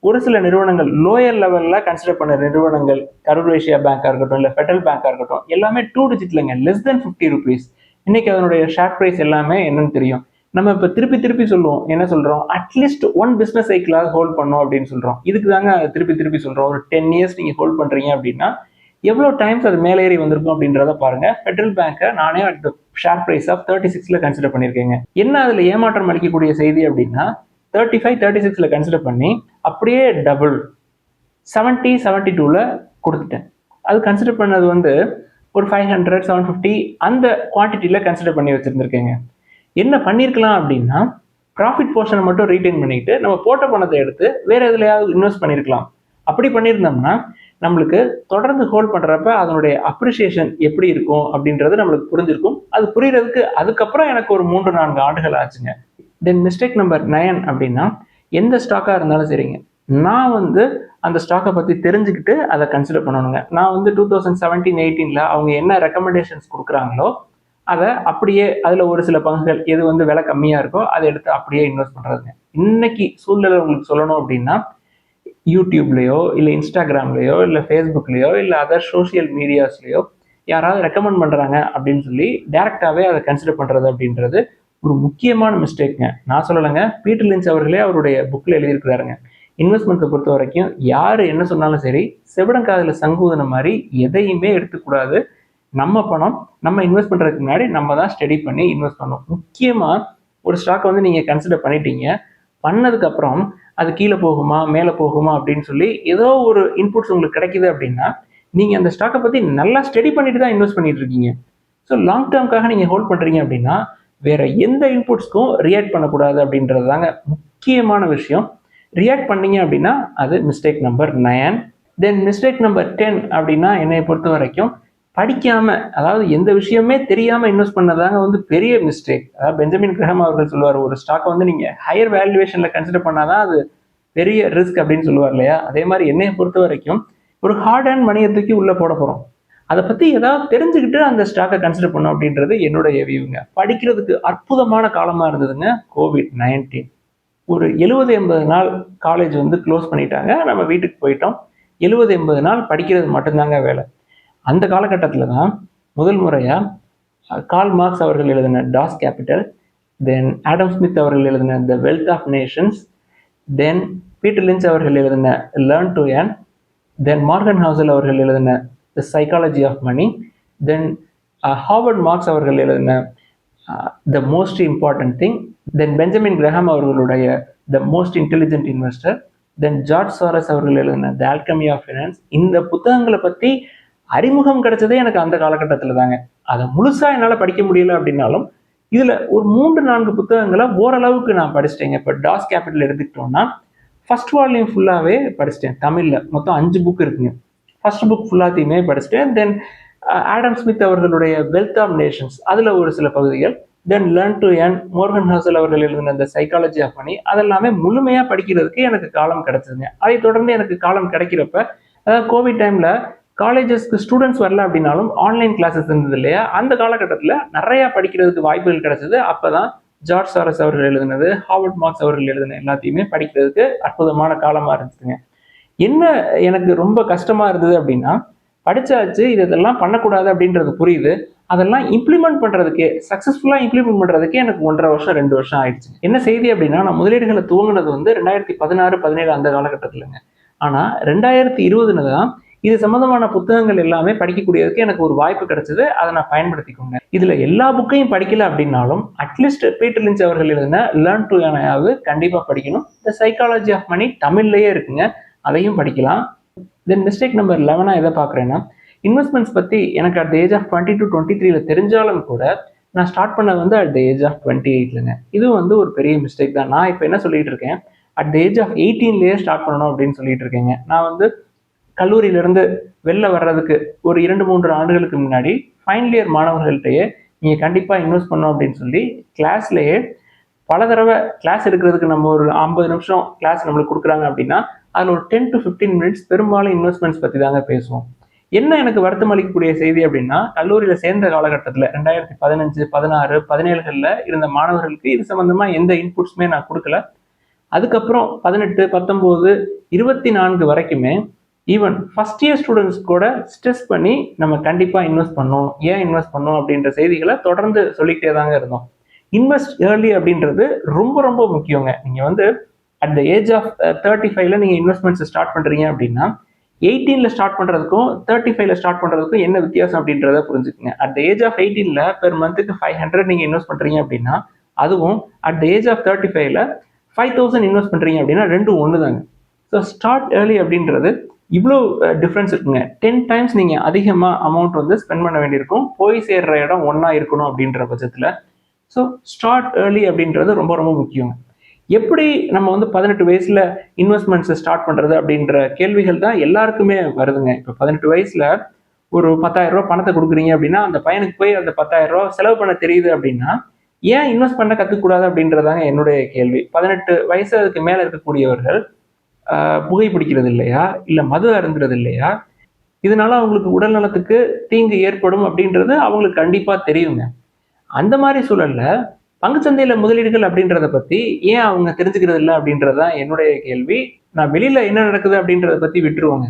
ஒரு சில நிறுவனங்கள் லோயர் லெவலில் கன்சிடர் பண்ண நிறுவனங்கள், கரூர் வைஸ்யா பேங்காக இருக்கட்டும் இல்லை ஃபெடரல் பேங்காக இருக்கட்டும், எல்லாமே 2 digitலங்க, லெஸ் தென் 50 rupees. இன்னைக்கு அதனுடைய ஷேர் ப்ரைஸ் எல்லாமே என்னன்னு தெரியும். நம்ம இப்போ திருப்பி சொல்லுவோம், என்ன சொல்கிறோம், அட்லீஸ்ட் 1 business சைக்கிளாக ஹோல்ட் பண்ணோம் அப்படின்னு சொல்கிறோம். இதுக்கு தாங்க திருப்பி சொல்கிறோம். ஒரு 10 years நீங்கள் ஹோல்ட் பண்ணுறீங்க அப்படின்னா எவ்வளோ டைம்ஸ் அது மேலேறி வந்திருக்கும் அப்படின்றத பாருங்க. ஃபெடரல் பேங்கை நானே அட் ஷேர் ப்ரைஸ் ஆஃப் 36ல கன்சிடர் பண்ணியிருக்கேங்க. என்ன அதில் ஏமாற்றம் அளிக்கக்கூடிய செய்தி அப்படின்னா 35, 36ல கன்சிடர் பண்ணி அப்படியே டபுள் 70, 72ல கொடுத்துட்டேன். அது கன்சிடர் பண்ணது வந்து ஒரு 500, 750 அந்த குவான்டிட்டியில் கன்சிடர் பண்ணி வச்சுருந்துருக்கேங்க. என்ன பண்ணியிருக்கலாம் அப்படின்னா ப்ராஃபிட் போர்ஷனை மட்டும் ரீட்டைன் பண்ணிட்டு நம்ம போட்ட பணத்தை எடுத்து வேற எதுலையாவது இன்வெஸ்ட் பண்ணியிருக்கலாம். அப்படி பண்ணியிருந்தோம்னா நம்மளுக்கு தொடர்ந்து ஹோல்ட் பண்ணுறப்ப அதனுடைய அப்ரிசியேஷன் எப்படி இருக்கும் அப்படின்றது நம்மளுக்கு புரிஞ்சிருக்கும். அது புரியறதுக்கு அதுக்கப்புறம் எனக்கு ஒரு 3-4 ஆண்டுகள் ஆச்சுங்க. தென் மிஸ்டேக் நம்பர் 9 அப்படின்னா, எந்த ஸ்டாக்காக இருந்தாலும் சரிங்க, நான் வந்து அந்த ஸ்டாக்கை பற்றி தெரிஞ்சுக்கிட்டு அதை கன்சிடர் பண்ணணுங்க. நான் வந்து 2017, 18ல் அவங்க என்ன ரெக்கமெண்டேஷன்ஸ் கொடுக்குறாங்களோ அதை அப்படியே அதில் ஒரு சில பங்குகள் எது வந்து விலை கம்மியாக இருக்கோ அதை எடுத்து அப்படியே இன்வெஸ்ட் பண்ணுறதுங்க. இன்னைக்கு சூழ்நிலை உங்களுக்கு சொல்லணும் அப்படின்னா யூடியூப்லேயோ இல்லை இன்ஸ்டாகிராம்லேயோ இல்லை ஃபேஸ்புக்லேயோ இல்லை அதர் சோஷியல் மீடியாஸ்லேயோ யாராவது ரெக்கமெண்ட் பண்ணுறாங்க அப்படின்னு சொல்லி டேரெக்டாகவே அதை கன்சிடர் பண்ணுறது அப்படின்றது ஒரு முக்கியமான மிஸ்டேக்குங்க. நான் சொல்லலைங்க, பீட்டர் லிஞ்ச் அவர்களே அவருடைய புக்கில் எழுதியிருக்கிறாருங்க. இன்வெஸ்ட்மெண்ட்டை பொறுத்த வரைக்கும் யார் என்ன சொன்னாலும் சரி, செவிடங்காதில் சங்கூதின மாதிரி எதையுமே எடுத்துக்கூடாது. நம்ம பணம் நம்ம இன்வெஸ்ட் பண்ணுறதுக்கு முன்னாடி நம்ம தான் ஸ்டடி பண்ணி இன்வெஸ்ட் பண்ணணும். முக்கியமாக ஒரு ஸ்டாக்கை வந்து நீங்கள் கன்சிடர் பண்ணிட்டீங்க, பண்ணதுக்கப்புறம் அது கீழே போகுமா மேலே போகுமா அப்படின்னு சொல்லி ஏதோ ஒரு இன்புட்ஸ் உங்களுக்கு கிடைக்குது அப்படின்னா நீங்கள் அந்த ஸ்டாக்கை பற்றி நல்லா ஸ்டடி பண்ணிட்டு தான் இன்வெஸ்ட் பண்ணிட்டு இருக்கீங்க. ஸோ லாங் டேர்முக்காக நீங்கள் ஹோல்ட் பண்ணுறீங்க அப்படின்னா வேற எந்த இன்புட்ஸ்க்கும் ரியாக்ட் பண்ணக்கூடாது அப்படின்றது தாங்க முக்கியமான விஷயம். ரியாக்ட் பண்ணீங்க அப்படின்னா அது மிஸ்டேக் நம்பர் 9. தென் மிஸ்டேக் நம்பர் 10 அப்படின்னா என்னை பொறுத்த வரைக்கும் படிக்காம, அதாவது எந்த விஷயமே தெரியாம இன்வெஸ்ட் பண்ணதாங்க வந்து பெரிய மிஸ்டேக். அதாவது பெஞ்சமின் கிரஹாம் அவர்கள் சொல்லுவார், ஒரு ஸ்டாக்கை வந்து நீங்க ஹையர் வேல்யூவேஷன்ல கன்சிடர் பண்ணாதான் அது பெரிய ரிஸ்க் அப்படின்னு சொல்லுவார் இல்லையா? அதே மாதிரி என்னைய பொறுத்த வரைக்கும் ஒரு ஹார்ட் அண்ட் மணியை தூக்கி உள்ள போட போறோம், அதை பத்தி ஏதாவது தெரிஞ்சுக்கிட்டு அந்த ஸ்டாக்கை கன்சிடர் பண்ணும் அப்படின்றது என்னுடைய வியூங்க. படிக்கிறதுக்கு அற்புதமான காலமா இருந்ததுங்க COVID-19. ஒரு 70-80 நாள் காலேஜ் வந்து க்ளோஸ் பண்ணிட்டாங்க, நம்ம வீட்டுக்கு போயிட்டோம். 70-80 நாள் படிக்கிறது மட்டும்தாங்க வேலை. அந்த காலகட்டத்தில் தான் முதல் முறையா கார்ல் மார்க்ஸ் அவர்கள் எழுதின Das Kapital, then Adam Smith அவர்கள் எழுதின the wealth of nations, then Peter Lynch அவர்கள் எழுதின learn to earn, then Morgan Housel அவர்கள் எழுதின the psychology of money, then Howard Marks அவர்கள் எழுதின the most important thing, then Benjamin Graham அவர்களுடைய the most intelligent investor, then George Soros அவர்கள் எழுதின த alchemy of finance. இந்த புத்தகங்களை பற்றி அறிமுகம் கிடைச்சதே எனக்கு அந்த காலகட்டத்தில் தாங்க. அதை முழுசா என்னால் படிக்க முடியல அப்படின்னாலும் இதில் ஒரு 3-4 புத்தகங்களை ஓரளவுக்கு நான் படிச்சிட்டேங்க. இப்போ டாஸ் கேபிட்டல் எடுத்துக்கிட்டோம்னா ஃபர்ஸ்ட் வால்யூம் ஃபுல்லாகவே படிச்சிட்டேன். தமிழில் மொத்தம் 5 புக் இருக்குங்க. ஃபர்ஸ்ட் புக் ஃபுல்லாத்தையுமே படிச்சிட்டேன். தென் ஆடம் ஸ்மித் அவர்களுடைய வெல்த் ஆஃப் நேஷன்ஸ், அதில் ஒரு சில பகுதிகள், then learn to earn, Morgan Housel அவர்கள் எழுதின இந்த சைக்காலஜி ஆஃப் மணி, அதெல்லாமே முழுமையாக படிக்கிறதுக்கு எனக்கு காலம் கிடைச்சதுங்க. அதை தொடர்ந்து எனக்கு காலம் கிடைக்கிறப்ப, அதாவது கோவிட் டைமில் காலேஜஸ்க்கு ஸ்டூடெண்ட்ஸ் வரல அப்படின்னாலும் ஆன்லைன் கிளாஸஸ் இருந்தது இல்லையா, அந்த காலகட்டத்தில் நிறையா படிக்கிறதுக்கு வாய்ப்புகள் கிடைச்சது. அப்போ தான் ஜார்ஜ் சாரஸ் அவர்கள் எழுதினது, ஹார்வர்ட் மார்க்ஸ் அவர்கள் எழுதின எல்லாத்தையுமே படிக்கிறதுக்கு அற்புதமான காலமாக இருந்துச்சுங்க. என்ன எனக்கு ரொம்ப கஷ்டமாக இருந்தது அப்படின்னா, படித்தாச்சு, இதெல்லாம் பண்ணக்கூடாது அப்படின்றது புரியுது, அதெல்லாம் இம்ப்ளிமெண்ட் பண்ணுறதுக்கே, சக்ஸஸ்ஃபுல்லாக இம்ப்ளிமெண்ட் பண்ணுறதுக்கே எனக்கு 1.5 வருஷம் 2 வருஷம் ஆயிடுச்சு. என்ன செய்தி அப்படின்னா, நான் முதலீடுகளை துவங்கினது வந்து 2016-17 அந்த காலகட்டத்தில்ங்க. ஆனால் 2020 தான் இது சம்பந்தமான புத்தகங்கள் எல்லாமே படிக்கக்கூடியதுக்கு எனக்கு ஒரு வாய்ப்பு கிடைச்சது. அதை நான் பயன்படுத்திக்கோங்க. இதுல எல்லா புக்கையும் படிக்கல அப்படின்னாலும் அட்லீஸ்ட் பீட்டர் லிஞ்ச் அவர்கள் எழுதின லேர்ன் டு ஏர்ன் கண்டிப்பா படிக்கணும். த சைக்காலஜி ஆஃப் மணி தமிழ்லயே இருக்குங்க, அதையும் படிக்கலாம். தென் மிஸ்டேக் நம்பர் 11 எதை பார்க்குறேன்னா, இன்வெஸ்ட்மெண்ட்ஸ் பற்றி எனக்கு அட் த ஏஜ் ஆஃப் 22-23 தெரிஞ்சாலும் கூட நான் ஸ்டார்ட் பண்ணது வந்து அட் த ஏஜ் ஆஃப் 28ங்க. இது வந்து ஒரு பெரிய மிஸ்டேக் தான். நான் இப்போ என்ன சொல்லிட்டு இருக்கேன், அட் த ஏஜ் ஆஃப் 18லயே ஸ்டார்ட் பண்ணணும் அப்படின்னு சொல்லிட்டு இருக்கேங்க. நான் வந்து கல்லூரியிலிருந்து வெளில வர்றதுக்கு ஒரு 2-3 ஆண்டுகளுக்கு முன்னாடி ஃபைனல் இயர் மாணவர்கள்ட்டையே நீங்கள் கண்டிப்பாக இன்வெஸ்ட் பண்ணணும் அப்படின்னு சொல்லி கிளாஸ்லேயே பல தடவை கிளாஸ் எடுக்கிறதுக்கு நம்ம ஒரு 50 நிமிஷம் கிளாஸ் நம்மளுக்கு கொடுக்குறாங்க அப்படின்னா அதில் ஒரு 10 to 15 மினிட்ஸ் பெரும்பாலும் இன்வெஸ்ட்மெண்ட்ஸ் பற்றி தாங்க பேசுவோம். என்ன எனக்கு வருத்தம் அளிக்கக்கூடிய செய்தி அப்படின்னா, கல்லூரியில் சேர்ந்த காலகட்டத்தில் 2015, 16, 17களில் இருந்த மாணவர்களுக்கு இது சம்மந்தமாக எந்த இன்புட்ஸுமே நான் கொடுக்கல. அதுக்கப்புறம் 18, 19, 24 வரைக்குமே ஈவன் ஃபர்ஸ்ட் இயர் ஸ்டூடெண்ட்ஸ் கூட ஸ்ட்ரெஸ் பண்ணி நம்ம கண்டிப்பாக இன்வெஸ்ட் பண்ணோம், ஏன் இன்வெஸ்ட் பண்ணோம் அப்படின்ற செய்திகளை தொடர்ந்து சொல்லிக்கிட்டே தாங்க இருந்தோம். இன்வெஸ்ட் ஏர்லி அப்படின்றது ரொம்ப ரொம்ப முக்கியங்க. நீங்கள் வந்து அட் த ஏஜ் ஆஃப் 35ல நீங்கள் இன்வெஸ்ட்மெண்ட்ஸ் ஸ்டார்ட் பண்ணுறீங்க அப்படின்னா 18ல ஸ்டார்ட் பண்ணுறதுக்கும் 35ல ஸ்டார்ட் பண்ணுறதுக்கும் என்ன வித்தியாசம் அப்படின்றத புரிஞ்சுக்குங்க. அட் த ஏஜ் ஆஃப் 18ல பெர் மந்த்துக்கு 500 நீங்கள் இன்வெஸ்ட் பண்ணுறீங்க அப்படின்னா, அதுவும் அட் த ஏஜ் ஆஃப் 35ல 5000 இன்வெஸ்ட் பண்ணுறீங்க அப்படின்னா ரெண்டும் ஒன்று தாங்க. ஸோ ஸ்டார்ட் ஏர்லி அப்படின்றது இவ்வளோ டிஃப்ரென்ஸ் இருக்குங்க. 10 டைம்ஸ் நீங்கள் அதிகமாக அமௌண்ட் வந்து ஸ்பெண்ட் பண்ண வேண்டியிருக்கும், போய் சேர்ற இடம் ஒன்றா இருக்கணும் அப்படின்ற பட்சத்தில். ஸோ ஸ்டார்ட் ஏர்லி அப்படின்றது ரொம்ப ரொம்ப முக்கியம். எப்படி நம்ம வந்து 18 வயசுல இன்வெஸ்ட்மெண்ட்ஸை ஸ்டார்ட் பண்ணுறது அப்படின்ற கேள்விகள் தான் எல்லாருக்குமே வருதுங்க. இப்போ 18 வயசுல ஒரு 10,000 ரூபா பணத்தை கொடுக்குறீங்க அப்படின்னா அந்த பையனுக்கு போய் அந்த 10,000 ரூபா செலவு பண்ண தெரியுது அப்படின்னா ஏன் இன்வெஸ்ட் பண்ண கற்றுக்கூடாது அப்படின்றதாங்க என்னுடைய கேள்வி. 18 வயசு அதுக்கு மேலே இருக்கக்கூடியவர்கள் புகைப்பிடிக்கிறது இல்லையா, இல்லை மது அருந்துறது இல்லையா, இதனால அவங்களுக்கு உடல் நலத்துக்கு தீங்கு ஏற்படும் அப்படின்றது அவங்களுக்கு கண்டிப்பா தெரியுங்க. அந்த மாதிரி சூழல்ல பங்குச்சந்தையில முதலீடுகள் அப்படின்றத பத்தி ஏன் அவங்க தெரிஞ்சுக்கிறது இல்லை அப்படின்றதான் என்னுடைய கேள்வி. நான் வெளியில என்ன நடக்குது அப்படின்றத பத்தி விட்டுருவோங்க.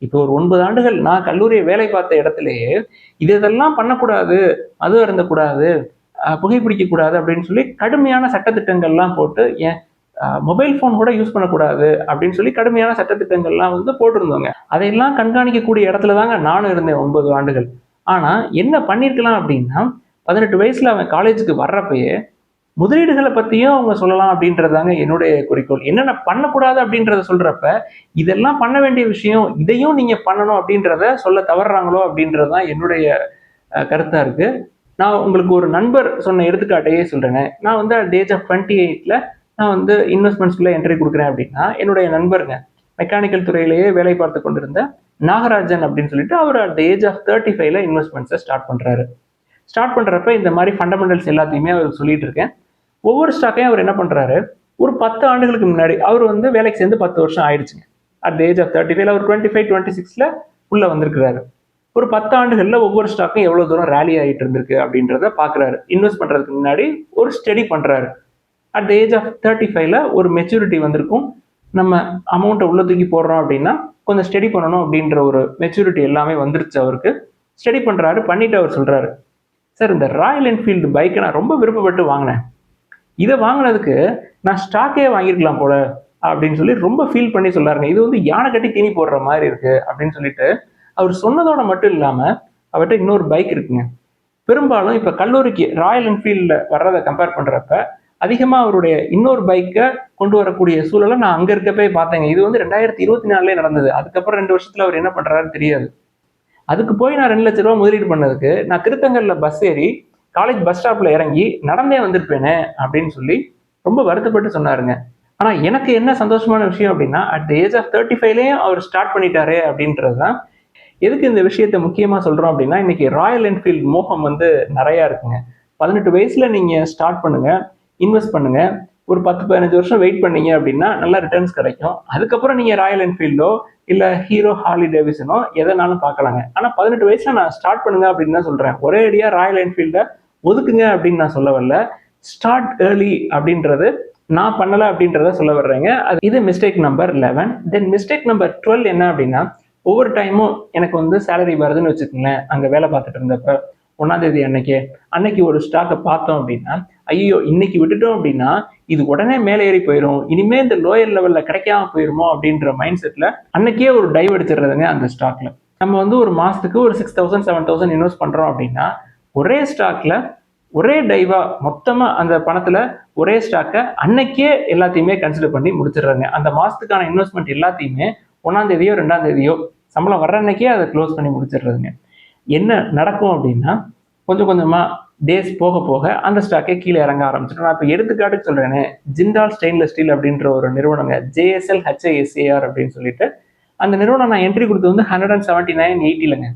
இப்போ ஒரு 9 ஆண்டுகள் நான் கல்லூரியை வேலை பார்த்த இடத்துலயே இதெல்லாம் பண்ணக்கூடாது, மது அருந்தக்கூடாது, புகைப்பிடிக்க கூடாது அப்படின்னு சொல்லி கடுமையான சட்டத்திட்டங்கள்லாம் போட்டு, ஏன் மொபைல் ஃபோன் கூட யூஸ் பண்ணக்கூடாது அப்படின்னு சொல்லி கடுமையான சட்டத்திட்டங்கள்லாம் வந்து போட்டிருந்தோங்க. அதையெல்லாம் கண்காணிக்கக்கூடிய இடத்துல தாங்க நானும் இருந்தேன் 9 ஆண்டுகள். ஆனா என்ன பண்ணிருக்கலாம் அப்படின்னா, 18 வயசுல அவன் காலேஜுக்கு வர்றப்பயே முதலீடுகளை பத்தியும் அவங்க சொல்லலாம் அப்படின்றதாங்க என்னுடைய குறிக்கோள். என்னென்ன பண்ணக்கூடாது அப்படின்றத சொல்றப்ப இதெல்லாம் பண்ண வேண்டிய விஷயம், இதையும் நீங்க பண்ணணும் அப்படின்றத சொல்ல தவறுறாங்களோ அப்படின்றதுதான் என்னுடைய கருத்தா இருக்கு. நான் உங்களுக்கு ஒரு நண்பர் சொன்ன எடுத்துக்காட்டையே சொல்கிறேங்க. நான் வந்து அட் ஏஜ் ஆஃப் 28ல் நான் வந்து இன்வெஸ்ட்மெண்ட்ஸ்குள்ளே என்ட்ரி கொடுக்குறேன் அப்படின்னா, என்னுடைய நண்பருங்க மெக்கானிக்கல் துறையிலேயே வேலை பார்த்து கொண்டிருந்த நாகராஜன் அப்படின்னு சொல்லிட்டு அவர் அட் ஏஜ் ஆஃப் 35ல இன்வெஸ்ட்மெண்ட்ஸை ஸ்டார்ட் பண்ணுறாரு. ஸ்டார்ட் பண்ணுறப்ப இந்த மாதிரி ஃபண்டமெண்டல்ஸ் எல்லாத்தையுமே அவர் சொல்லிட்டு இருக்கேன். ஒவ்வொரு ஸ்டாக்கையும் அவர் என்ன பண்ணுறாரு, ஒரு 10 ஆண்டுகளுக்கு முன்னாடி அவர் வந்து வேலைக்கு சேர்ந்து 10 வருஷம் ஆயிடுச்சுங்க. அட் ஏஜ் ஆஃப் 35 அவர் 25, 26ல உள்ள வந்திருக்கிறாரு. ஒரு 10 ஆண்டுகளில் ஒவ்வொரு ஸ்டாக்கும் எவ்வளோ தூரம் ரேலி ஆகிட்டு இருந்திருக்கு அப்படின்றத பார்க்குறாரு. இன்வெஸ்ட் பண்ணுறதுக்கு முன்னாடி ஒரு ஸ்டடி பண்ணுறாரு. அட் ஏஜ் ஆஃப் 35ல ஒரு மெச்சூரிட்டி வந்திருக்கும். நம்ம அமௌண்ட்டை உள்ள தூக்கி போடுறோம் அப்படின்னா கொஞ்சம் ஸ்டடி பண்ணணும் அப்படின்ற ஒரு மெச்சூரிட்டி எல்லாமே வந்துருச்சு அவருக்கு. ஸ்டடி பண்ணுறாரு. பண்ணிட்டு அவர் சொல்கிறாரு, சார் இந்த ராயல் என்ஃபீல்டு பைக்கை நான் ரொம்ப விருப்பப்பட்டு வாங்கினேன். இதை வாங்கினதுக்கு நான் ஸ்டாக்கே வாங்கியிருக்கலாம் போல அப்படின்னு சொல்லி ரொம்ப ஃபீல் பண்ணி சொல்றாருங்க. இது வந்து யானை கட்டி தீனி போடுற மாதிரி இருக்கு அப்படின்னு சொல்லிட்டு அவர் சொன்னதோட மட்டும் இல்லாமல் அவர்கிட்ட இன்னொரு பைக் இருக்குங்க. பெரும்பாலும் இப்போ கல்லூரிக்கு ராயல் என்ஃபீல்டில் வர்றதை கம்பேர் பண்ணுறப்ப அதிகமாக அவருடைய இன்னொரு பைக்கை கொண்டு வரக்கூடிய சூழலை நான் அங்கே இருக்கப்பே பார்த்தேங்க. இது வந்து 2024 நடந்தது. அதுக்கப்புறம் 2 வருஷத்தில் அவர் என்ன பண்ணுறாருன்னு தெரியாது. அதுக்கு போய் நான் 2 லட்ச ரூபா முதலீடு பண்ணதுக்கு நான் திருத்தங்கல்ல பஸ் ஏறி காலேஜ் பஸ் ஸ்டாப்ல இறங்கி நடந்தே வந்திருப்பேனே அப்படின்னு சொல்லி ரொம்ப வருத்தப்பட்டு சொன்னாருங்க. ஆனா எனக்கு என்ன சந்தோஷமான விஷயம் அப்படின்னா அட் ஏஜ் ஆஃப் 35லயும் அவர் ஸ்டார்ட் பண்ணிட்டாரு அப்படின்றது தான். எதுக்கு இந்த விஷயத்த முக்கியமா சொல்றோம் அப்படின்னா, இன்னைக்கு ராயல் என்ஃபீல்டு மோகம் வந்து நிறைய இருக்குங்க. 18 வயசுல நீங்க ஸ்டார்ட் பண்ணுங்க, இன்வெஸ்ட் பண்ணுங்க. ஒரு 10-15 வருஷம் வெயிட் பண்ணீங்க அப்படின்னா நல்ல ரிட்டர்ன்ஸ் கிடைக்கும். அதுக்கப்புறம் நீங்க ராயல் என்ஃபீல்டோ இல்ல ஹீரோ ஹார்லி டேவிசனோ எதனாலும் பார்க்கலாங்க. ஆனா 18 வயசுல நான் ஸ்டார்ட் பண்ணுங்க அப்படின்னு தான் சொல்றேன். ஒரே அடியா ராயல் என்ஃபீல்ட ஒதுக்குங்க அப்படின்னு நான் சொல்ல வரல. ஸ்டார்ட் ஏர்லி அப்படின்றது நான் பண்ணல அப்படின்றத சொல்ல வர்றேங்க. இது மிஸ்டேக் நம்பர் 11. தென் மிஸ்டேக் நம்பர் 12 என்ன அப்படின்னா, ஒவ்வொரு டைமும் எனக்கு வந்து சேலரி வருதுன்னு வச்சுக்கோங்களேன், அங்கே வேலை பார்த்துட்டு இருந்தப்ப 1ஆம் தேதி அன்னைக்கு ஒரு ஸ்டாக்கை பார்த்தோம் அப்படின்னா, ஐயோ இன்னைக்கு விட்டுட்டோம் அப்படின்னா இது உடனே மேலே ஏறி போயிடும், இனிமே இந்த லோயர் லெவல்ல கிடைக்காம போயிருமோ அப்படின்ற மைண்ட் செட்ல அன்னைக்கே ஒரு டைவ் அடிச்சிடுறதுங்க அந்த ஸ்டாக்ல. நம்ம வந்து ஒரு மாசத்துக்கு ஒரு 6,000 7,000 இன்வெஸ்ட் பண்றோம் அப்படின்னா ஒரே ஸ்டாக்ல ஒரே டைவா மொத்தமா அந்த பணத்துல ஒரே ஸ்டாக்கை அன்னைக்கே எல்லாத்தையுமே கன்சிடர் பண்ணி முடிச்சிடுறாங்க. அந்த மாசத்துக்கான இன்வெஸ்ட்மெண்ட் எல்லாத்தையுமே 1ஆம் தேதியோ 2ஆம் தேதியோ சம்பளம் வர்ற அன்னைக்கே அதை க்ளோஸ் பண்ணி முடிச்சிடுறதுங்க. என்ன நடக்கும் அப்படின்னா கொஞ்சம் கொஞ்சமா டேஸ் போக போக அந்த ஸ்டாக்கே கீழே இறங்க ஆரம்பிச்சிடும். நான் இப்போ எடுத்துக்காட்டுக்கு சொல்றேனே, ஜிண்டால் ஸ்டெயின்லெஸ் ஸ்டீல் அப்படின்ற ஒரு நிறுவனங்க, JSL HISAR அப்படின்னு சொல்லிட்டு அந்த நிறுவனம் நான் என்ட்ரி கொடுத்து வந்து 179.80ங்க.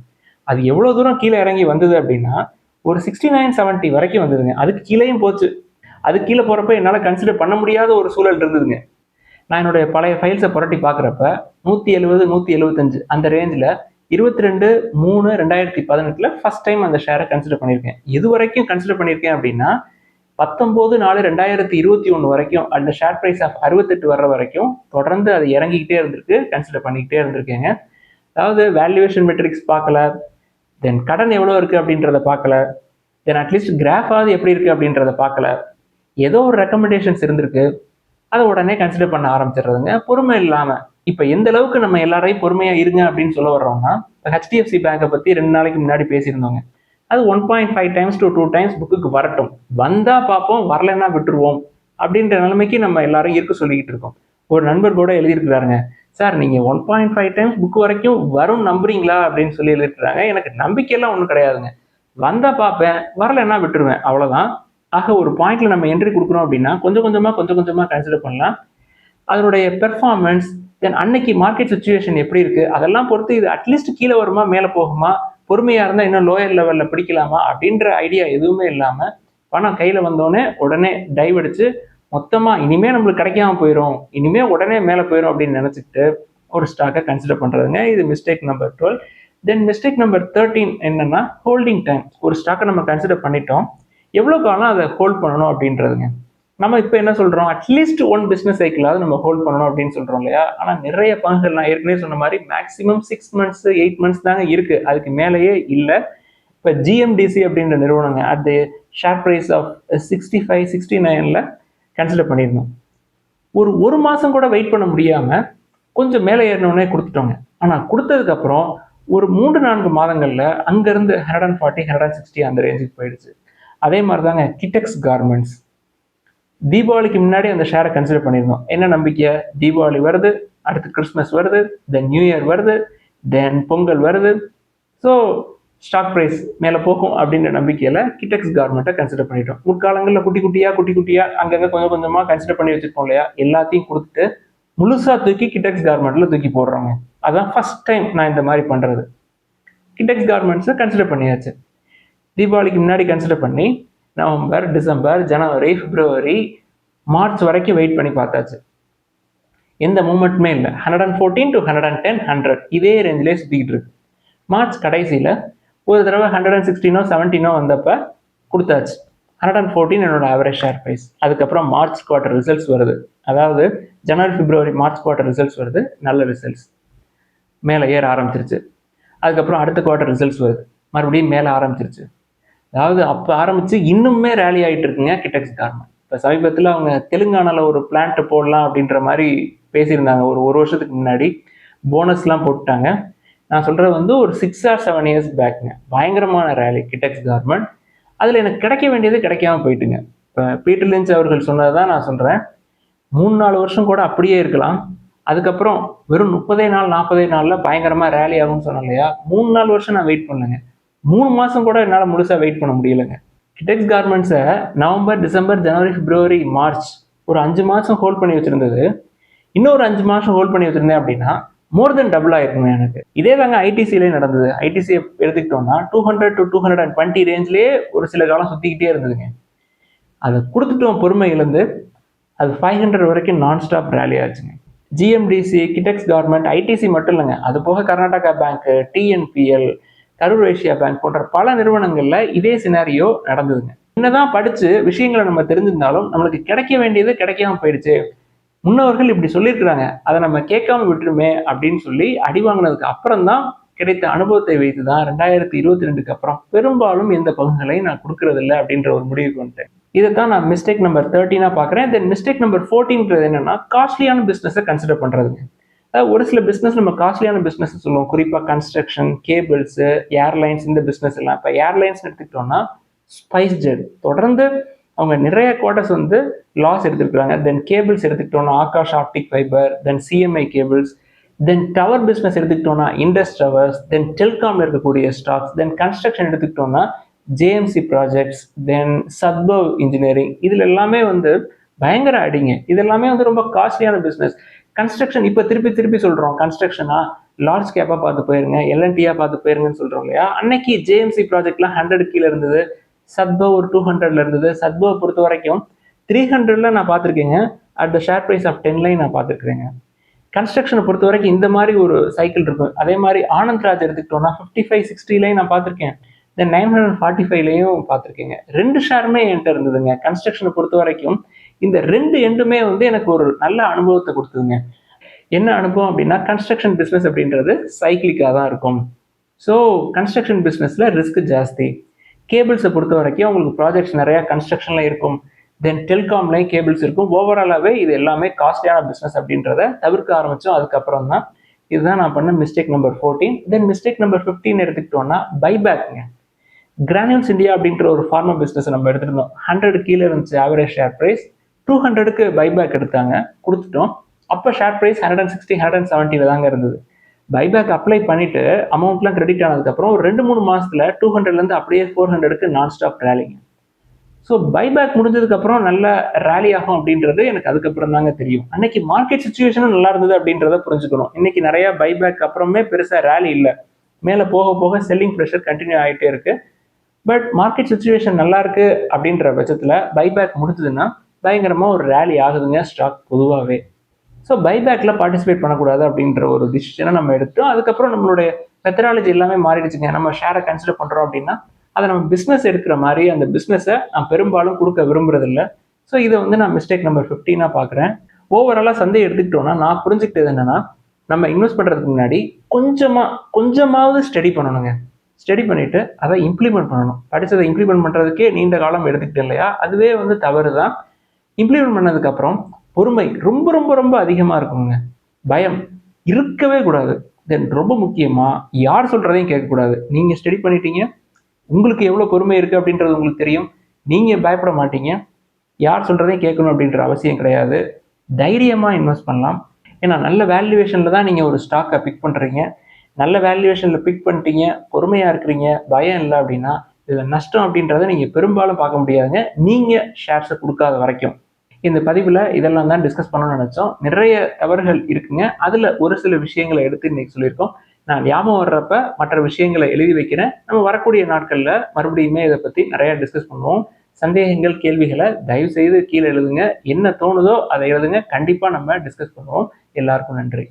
அது எவ்வளவு தூரம் கீழே இறங்கி வந்தது அப்படின்னா ஒரு 69.70 வரைக்கும் வந்ததுங்க. அதுக்கு கீழேயும் போச்சு. அது கீழே போறப்ப என்னால் கன்சிடர் பண்ண முடியாத ஒரு சூழல் இருந்ததுங்க. நான் என்னுடைய பழைய ஃபைல்ஸை புரட்டி பார்க்குறப்ப 170 175 அந்த ரேஞ்சில் 22/3/2018 ஃபர்ஸ்ட் டைம் அந்த ஷேரை கன்சிடர் பண்ணியிருக்கேன். இது வரைக்கும் கன்சிடர் பண்ணியிருக்கேன் அப்படின்னா 19/4/2021 வரைக்கும் அந்த ஷேர் ப்ரைஸ் ஆஃப் 68 வர்ற வரைக்கும் தொடர்ந்து அது இறங்கிக்கிட்டே இருந்திருக்கு, கன்சிடர் பண்ணிக்கிட்டே இருந்திருக்கேங்க. அதாவது வேல்யூவேஷன் மெட்ரிக்ஸ் பார்க்கல, தென் கடன் எவ்வளோ இருக்குது அப்படின்றத பார்க்கல, தென் அட்லீஸ்ட் கிராஃபாவது எப்படி இருக்குது அப்படின்றத பார்க்கல. ஏதோ ஒரு ரெக்கமெண்டேஷன்ஸ் இருந்திருக்கு, அதை உடனே கன்சிடர் பண்ண ஆரம்பிச்சிடுறதுங்க பொறுமை இல்லாமல். இப்போ எந்த அளவுக்கு நம்ம எல்லாரையும் பொறுமையாக இருங்க அப்படின்னு சொல்ல வர்றோம்னா, இப்போ HDFC பேங்கை பற்றி 2 நாளைக்கு முன்னாடி பேசியிருந்தோங்க. அது 1.5 டைம்ஸ் to 2 டைம்ஸ் புக்குக்கு வரட்டும், வந்தால் பார்ப்போம், வரலைன்னா விட்டுருவோம் அப்படின்ற நிலைமைக்கு நம்ம எல்லாரும் இருக்க சொல்லிக்கிட்டு இருக்கோம். ஒரு நண்பர் கூட எழுதியிருக்கிறாருங்க, சார் நீங்கள் 1.5 டைம்ஸ் புக் வரைக்கும் வரும் நம்புறீங்களா அப்படின்னு சொல்லி எழுதிருக்கிறாங்க. எனக்கு நம்பிக்கையெல்லாம் ஒன்றும் கிடையாதுங்க, வந்தால் பார்ப்பேன், வரலைன்னா விட்டுருவேன், அவ்வளோதான். ஆக ஒரு பாயிண்ட்ல நம்ம என்ட்ரி கொடுக்குறோம் அப்படின்னா கொஞ்சம் கொஞ்சமாக கன்சிடர் பண்ணலாம். அதனுடைய பெர்ஃபார்மன்ஸ், தென் அன்னைக்கு மார்க்கெட் சுச்சுவேஷன் எப்படி இருக்கு அதெல்லாம் பொறுத்து இது அட்லீஸ்ட் கீழே வருமா மேலே போகுமா, பொறுமையா இருந்தால் இன்னும் லோயர் லெவல்ல பிடிக்கலாமா அப்படின்ற ஐடியா எதுவுமே இல்லாமல் பணம் கையில் வந்தோடனே உடனே டைவ் அடிச்சு மொத்தமாக இனிமே நம்மளுக்கு கிடைக்காம போயிடும், இனிமே உடனே மேலே போயிடும் அப்படின்னு நினச்சிக்கிட்டு ஒரு ஸ்டாக்கை கன்சிடர் பண்ணுறதுங்க. இது மிஸ்டேக் நம்பர் 12. தென் மிஸ்டேக் நம்பர் 13 என்னன்னா ஹோல்டிங் டைம். ஒரு ஸ்டாக்கை நம்ம கன்சிடர் பண்ணிட்டோம், எவ்வளோ காலம் அதை ஹோல்ட் பண்ணணும் அப்படின்றதுங்க. நம்ம இப்போ என்ன சொல்கிறோம், அட்லீஸ்ட் 1 பிஸ்னஸ் சைக்கிளாவது நம்ம ஹோல்ட் பண்ணணும் அப்படின்னு சொல்கிறோம் இல்லையா. ஆனால் நிறைய பங்குகள் நான் ஏற்கனவே சொன்ன மாதிரி மேக்ஸிமம் 6 months 8 months தாங்க இருக்குது, அதுக்கு மேலேயே இல்லை. இப்போ GMDC அப்படின்ற நிறுவனங்க அட் ஷேர் ப்ரைஸ் ஆஃப் 65 69ல் கன்சிடர் பண்ணியிருந்தோம். ஒரு மாதம் கூட வெயிட் பண்ண முடியாமல் கொஞ்சம் மேலே ஏறினோடனே கொடுத்துட்டோங்க. ஆனால் கொடுத்ததுக்கப்புறம் ஒரு 3-4 மாதங்களில் அங்கேருந்து 140 160 அந்த ரேஞ்சுக்கு போயிடுச்சு. அதே மாதிரி தாங்க கிட்டெக்ஸ் கார்மெண்ட்ஸ். தீபாவளிக்கு முன்னாடி அந்த ஷேரை கன்சிடர் பண்ணியிருந்தோம். என்ன நம்பிக்கை, தீபாவளி வருது, அடுத்து கிறிஸ்மஸ் வருது, தென் நியூ இயர் வருது, தென் பொங்கல் வருது. ஸோ ஸ்டாக் ப்ரைஸ் மேலே போகும் அப்படின்ற நம்பிக்கையில் கிட்டெக்ஸ் கார்மெண்ட்டை கன்சிடர் பண்ணிட்டோம். முற்காலங்களில் குட்டி குட்டியாக அங்கங்கே கொஞ்சம் கொஞ்சமாக கன்சிடர் பண்ணி வச்சுருப்போம் இல்லையா, எல்லாத்தையும் கொடுத்துட்டு முழுசாக தூக்கி கிட்டெக்ஸ் கார்மெண்ட்டில் தூக்கி போடுறாங்க. அதான் ஃபர்ஸ்ட் டைம் நான் இந்த மாதிரி பண்ணுறது. கிட்டெக்ஸ் கார்மெண்ட்ஸை கன்சிடர் பண்ணியாச்சு. தீபாவளிக்கு முன்னாடி கன்சிடர் பண்ணி நவம்பர், டிசம்பர், ஜனவரி, பிப்ரவரி, மார்ச் வரைக்கும் வெயிட் பண்ணி பார்த்தாச்சு. எந்த மூமெண்ட்டுமே இல்லை. 114 to 110, 100 இதே ரேஞ்சிலே சுற்றிக்கிட்டு இருக்கு. மார்ச் கடைசியில் ஒரு தடவை 116 17 வந்தப்போ கொடுத்தாச்சு. 114 என்னோட ஆவரேஜ் ஷேர் ப்ரைஸ். அதுக்கப்புறம் மார்ச் குவார்ட்டர் ரிசல்ட்ஸ் வருது. அதாவது ஜனவரி, பிப்ரவரி, மார்ச் குவார்ட்டர் ரிசல்ட்ஸ் வருது. நல்ல ரிசல்ட்ஸ், மேலே ஏற ஆரம்பிச்சிருச்சு. அதுக்கப்புறம் அடுத்த குவார்ட்டர் ரிசல்ட்ஸ் வருது, மறுபடியும் மேலே ஆரம்பிச்சிருச்சு. அதாவது அப்போ ஆரம்பித்து இன்னுமே ரேலி ஆகிட்டு இருக்குங்க கிட்டெக்ஸ் கார்மெண்ட். இப்போ சமீபத்தில் அவங்க தெலுங்கானாவில் ஒரு பிளான்ட் போடலாம் அப்படின்ற மாதிரி பேசியிருந்தாங்க. ஒரு வருஷத்துக்கு முன்னாடி போனஸ்லாம் போட்டுட்டாங்க. நான் சொல்கிறது வந்து ஒரு 6 or 7 years பேக்குங்க. பயங்கரமான ரேலி கிட்டெக்ஸ் கார்மெண்ட். அதில் எனக்கு கிடைக்க வேண்டியது கிடைக்காம போயிட்டுங்க. இப்போ பீட்டர் லிஞ்ச் அவர்கள் சொன்னது தான் நான் சொல்கிறேன். 3-4 வருஷம் கூட அப்படியே இருக்கலாம். அதுக்கப்புறம் வெறும் 30 நாள் 40 நாளில் பயங்கரமாக ரேலி ஆகும்னு சொன்னேன் இல்லையா, 3-4 வருஷம் நான் வெயிட் பண்ணேங்க. 3 மாதம் கூட என்னால் முழுசாக வெயிட் பண்ண முடியலைங்க. கிட்டெக்ஸ் கார்மெண்ட்ஸை நவம்பர், டிசம்பர், ஜனவரி, பிப்ரவரி, மார்ச் ஒரு 5 மாதம் ஹோல்ட் பண்ணி வச்சுருந்தது. இன்னொரு 5 மாதம் ஹோல்ட் பண்ணி வச்சுருந்தேன் அப்படின்னா மோர் தென் டபுள் ஆயிருக்குங்க எனக்கு. இதே தாங்க ஐடிசியிலே நடந்தது. ஐடிசியை எடுத்துக்கிட்டோம்னா 200 to 220 ரேஞ்சிலேயே ஒரு சில காலம் சுற்றிக்கிட்டே இருந்ததுங்க. அதை கொடுத்துட்டோம் பொறுமை இழந்து. அது 500 வரைக்கும் நான் ஸ்டாப் ரேலி ஆச்சுங்க. ஜிஎம்டிசி, கிட்டெக்ஸ் கார்மெண்ட், ஐடிசி மட்டும் இல்லைங்க, அது போக Karnataka bank, TNPL, Karur Vysya bank போன்ற பல நிறுவனங்கள்ல இதே சினாரியோ நடந்ததுங்க. என்னதான் படிச்சு விஷயங்களை நம்ம தெரிஞ்சிருந்தாலும் நம்மளுக்கு கிடைக்க வேண்டியது கிடைக்காம போயிடுச்சு. முன்னவர்கள் இப்படி சொல்லியிருக்கிறாங்க, அதை நம்ம கேட்காம விட்டுருமே அப்படின்னு சொல்லி அடி வாங்கினதுக்கு அப்புறம் தான் கிடைத்த அனுபவத்தை வைத்து தான் 2022க்கு அப்புறம் பெரும்பாலும் எந்த பங்குகளையும் நான் கொடுக்கறது இல்லை அப்படின்ற ஒரு முடிவுக்கு வந்துட்டேன். இதைத்தான் நான் மிஸ்டேக் நம்பர் 13 பார்க்குறேன். தென் மிஸ்டேக் நம்பர் 14 என்னன்னா காஸ்ட்லியான பிஸ்னஸை கன்சிடர் பண்ணுறதுங்க. அதாவது ஒரு சில பிஸ்னஸ் நம்ம காஸ்ட்லியான பிஸ்னஸ் சொல்லுவோம். குறிப்பாக கன்ஸ்ட்ரக்ஷன், கேபிள்ஸு, ஏர்லைன்ஸ், இந்த பிஸ்னஸ் எல்லாம். இப்போ ஏர்லைன்ஸ் எடுத்துக்கிட்டோம்னா ஸ்பைஸ் ஜெட் தொடர்ந்து அவங்க நிறைய குவார்ட்டர்ஸ் வந்து லாஸ் எடுத்துருக்காங்க. தென் கேபிள்ஸ் எடுத்துக்கிட்டோம்னா ஆகாஷ் ஆப்டிக் ஃபைபர், தென் சிஎம்ஐ கேபிள்ஸ், தென் டவர் பிஸ்னஸ் எடுத்துக்கிட்டோம்னா இண்டஸ் டவர்ஸ், தென் டெல்காம்ல இருக்கக்கூடிய ஸ்டாக்ஸ், தென் கன்ஸ்ட்ரக்ஷன் எடுத்துக்கிட்டோம்னா ஜேஎம்சி ப்ராஜெக்ட்ஸ், தென் சத்பவ் இன்ஜினியரிங், இதில் எல்லாமே வந்து பயங்கர அடிங்க. இது எல்லாமே வந்து ரொம்ப காஸ்ட்லியான பிஸ்னஸ். கன்ஸ்ட்ரக்ஷன் இப்போ திருப்பி சொல்கிறோம், கன்ஸ்ட்ரக்ஷனா லார்ஜ் கேப்பாக பார்த்து போயிருங்க, எல்என்டியாக பார்த்து போயிருங்கன்னு சொல்கிறோம் இல்லையா. அன்னைக்கு ஜேஎம்சி ப்ராஜெக்ட்லாம் 100 கீழே இருந்தது, சத்பவ் ஒரு 200ல இருந்தது. சத்பவ் பொறுத்த வரைக்கும் 300ல நான் பார்த்துருக்கேங்க. At the share price of 10 நான் பார்த்துருக்கேங்க. கன்ஸ்ட்ரக்ஷனை பொறுத்த வரைக்கும் இந்த மாதிரி ஒரு சைக்கிள் இருக்கும். அதே மாதிரி ஆனந்த் ராஜ் எடுத்துக்கிட்டோம்னா 55-60 நான் பார்த்துருக்கேன். தென் 945 பார்த்துருக்கேங்க. 2 ஷேருமே என்கிட்ட இருந்ததுங்க. கன்ஸ்ட்ரக்ஷனை பொறுத்த வரைக்கும் இந்த 2 எண்டுமே வந்து எனக்கு ஒரு நல்ல அனுபவத்தை கொடுத்ததுங்க. என்ன அனுபவம் அப்படின்னா, கன்ஸ்ட்ரக்ஷன் பிஸ்னஸ் அப்படின்றது சைக்கிளிக்காக தான் இருக்கும். ஸோ கன்ஸ்ட்ரக்ஷன் பிஸ்னஸில் ரிஸ்க் ஜாஸ்தி. கேபிள்ஸை பொறுத்த வரைக்கும் உங்களுக்கு ப்ராஜெக்ட்ஸ் நிறையா கன்ஸ்ட்ரக்ஷனில் இருக்கும். தென் டெல்காம்லேயும் கேபிள்ஸ் இருக்கும். ஓவராலாகவே இது எல்லாமே காஸ்ட்லியான பிஸ்னஸ் அப்படின்றத தவிர்க்க ஆரம்பித்தோம். அதுக்கப்புறம் தான் இதுதான் நான் பண்ண மிஸ்டேக் நம்பர் 14. தென் மிஸ்டேக் நம்பர் 15 எடுத்துக்கிட்டோம்னா பைபேக்குங்க. கிரானியூல்ஸ் இந்தியா அப்படின்ற ஒரு ஃபார்மா பிஸ்னஸ் நம்ம எடுத்துருந்தோம். 100 கீழே இருந்துச்சு ஆவரேஜ் ஷேர் ப்ரைஸ். 200க்கு பைபேக் எடுத்தாங்க, கொடுத்துட்டோம். அப்போ ஷேர் ப்ரைஸ் 160 170 தாங்க இருந்தது. பைபேக் அப்ளை பண்ணிட்டு அமௌண்ட்லாம் கிரெடிட் ஆனதுக்கப்புறம் ஒரு 2-3 மாதத்துல 200லேருந்து அப்படியே 400க்கு நான் ஸ்டாப் ரேலிங்க. ஸோ பைபேக் முடிஞ்சதுக்கப்புறம் நல்ல ரேலி ஆகும் அப்படின்றது எனக்கு அதுக்கப்புறம் தாங்க தெரியும். அன்னைக்கு மார்க்கெட் சுச்சுவேஷனும் நல்லா இருந்தது அப்படின்றத புரிஞ்சுக்கணும். இன்னைக்கு நிறைய பைபேக் அப்புறமே பெருசாக ரேலி இல்லை. மேலே போக போக செல்லிங் ப்ரெஷர் கண்டினியூ ஆகிட்டே இருக்கு. பட் மார்க்கெட் சுச்சுவேஷன் நல்லா இருக்கு அப்படின்ற பட்சத்தில் பைபேக் முடிஞ்சதுன்னா பயங்கரமாக ஒரு ரேலி ஆகுதுங்க ஸ்டாக் பொதுவாகவே. ஸோ பைபேக்கில் பார்ட்டிசிபேட் பண்ணக்கூடாது அப்படின்ற ஒரு டிசிஷனை நம்ம எடுத்தோம். அதுக்கப்புறம் நம்மளுடைய மெத்தடாலஜி எல்லாமே மாறிடுச்சுங்க. நம்ம ஷேரை கன்சிடர் பண்ணுறோம் அப்படின்னா அதை நம்ம பிஸ்னஸ் எடுக்கிற மாதிரி அந்த பிஸ்னஸை நான் பெரும்பாலும் கொடுக்க விரும்புறதில்லை. ஸோ இதை வந்து நான் மிஸ்டேக் நம்பர் 15 பார்க்குறேன். ஓவராலாக சந்தையை எடுத்துக்கிட்டோம்னா நான் புரிஞ்சுக்கிட்டது என்னன்னா, நம்ம இன்வெஸ்ட் பண்ணுறதுக்கு முன்னாடி கொஞ்சமாவது ஸ்டடி பண்ணணுங்க. ஸ்டடி பண்ணிட்டு அதை இம்ப்ளிமெண்ட் பண்ணணும். படித்ததை இம்ப்ளிமெண்ட் பண்ணுறதுக்கே நீண்ட காலம் எடுத்துக்கிட்டேன் இல்லையா, அதுவே வந்து தவறு தான். இம்ப்ளிமெண்ட் பண்ணதுக்கப்புறம் பொறுமை ரொம்ப ரொம்ப ரொம்ப அதிகமாக இருக்குங்க. பயம் இருக்கவே கூடாது. தென் ரொம்ப முக்கியமாக யார் சொல்கிறதையும் கேட்கக்கூடாது. நீங்கள் ஸ்டடி பண்ணிட்டீங்க, உங்களுக்கு எவ்வளோ பொறுமை இருக்குது அப்படின்றது உங்களுக்கு தெரியும். நீங்கள் பயப்பட மாட்டீங்க. யார் சொல்கிறதையும் கேட்கணும் அப்படின்ற அவசியம் கிடையாது. தைரியமாக இன்வெஸ்ட் பண்ணலாம். ஏன்னா நல்ல வேல்யூவேஷனில் தான் நீங்கள் ஒரு ஸ்டாக்கை பிக் பண்ணுறீங்க. நல்ல வேல்யூவேஷனில் பிக் பண்ணிட்டீங்க, பொறுமையாக இருக்கிறீங்க, பயம் இல்லை அப்படின்னா இதில் நஷ்டம் அப்படின்றத நீங்கள் பெரும்பாலும் பார்க்க முடியாதுங்க, நீங்கள் ஷேர்ஸை கொடுக்காத வரைக்கும். இந்த பதிவில் இதெல்லாம் தான் டிஸ்கஸ் பண்ணணும்னு நினச்சோம். நிறைய தவறுகள் இருக்குங்க. அதில் ஒரு சில விஷயங்களை எடுத்து இன்னைக்கு சொல்லியிருக்கோம். நான் ஞாபகம் வர்றப்ப மற்ற விஷயங்களை எழுதி வைக்கிறேன். நம்ம வரக்கூடிய நாட்களில் மறுபடியுமே இதை பற்றி நிறையா டிஸ்கஸ் பண்ணுவோம். சந்தேகங்கள், கேள்விகளை தயவு செய்து கீழே எழுதுங்க. என்ன தோணுதோ அதை எழுதுங்க. கண்டிப்பாக நம்ம டிஸ்கஸ் பண்ணுவோம். எல்லாருக்கும் நன்றி.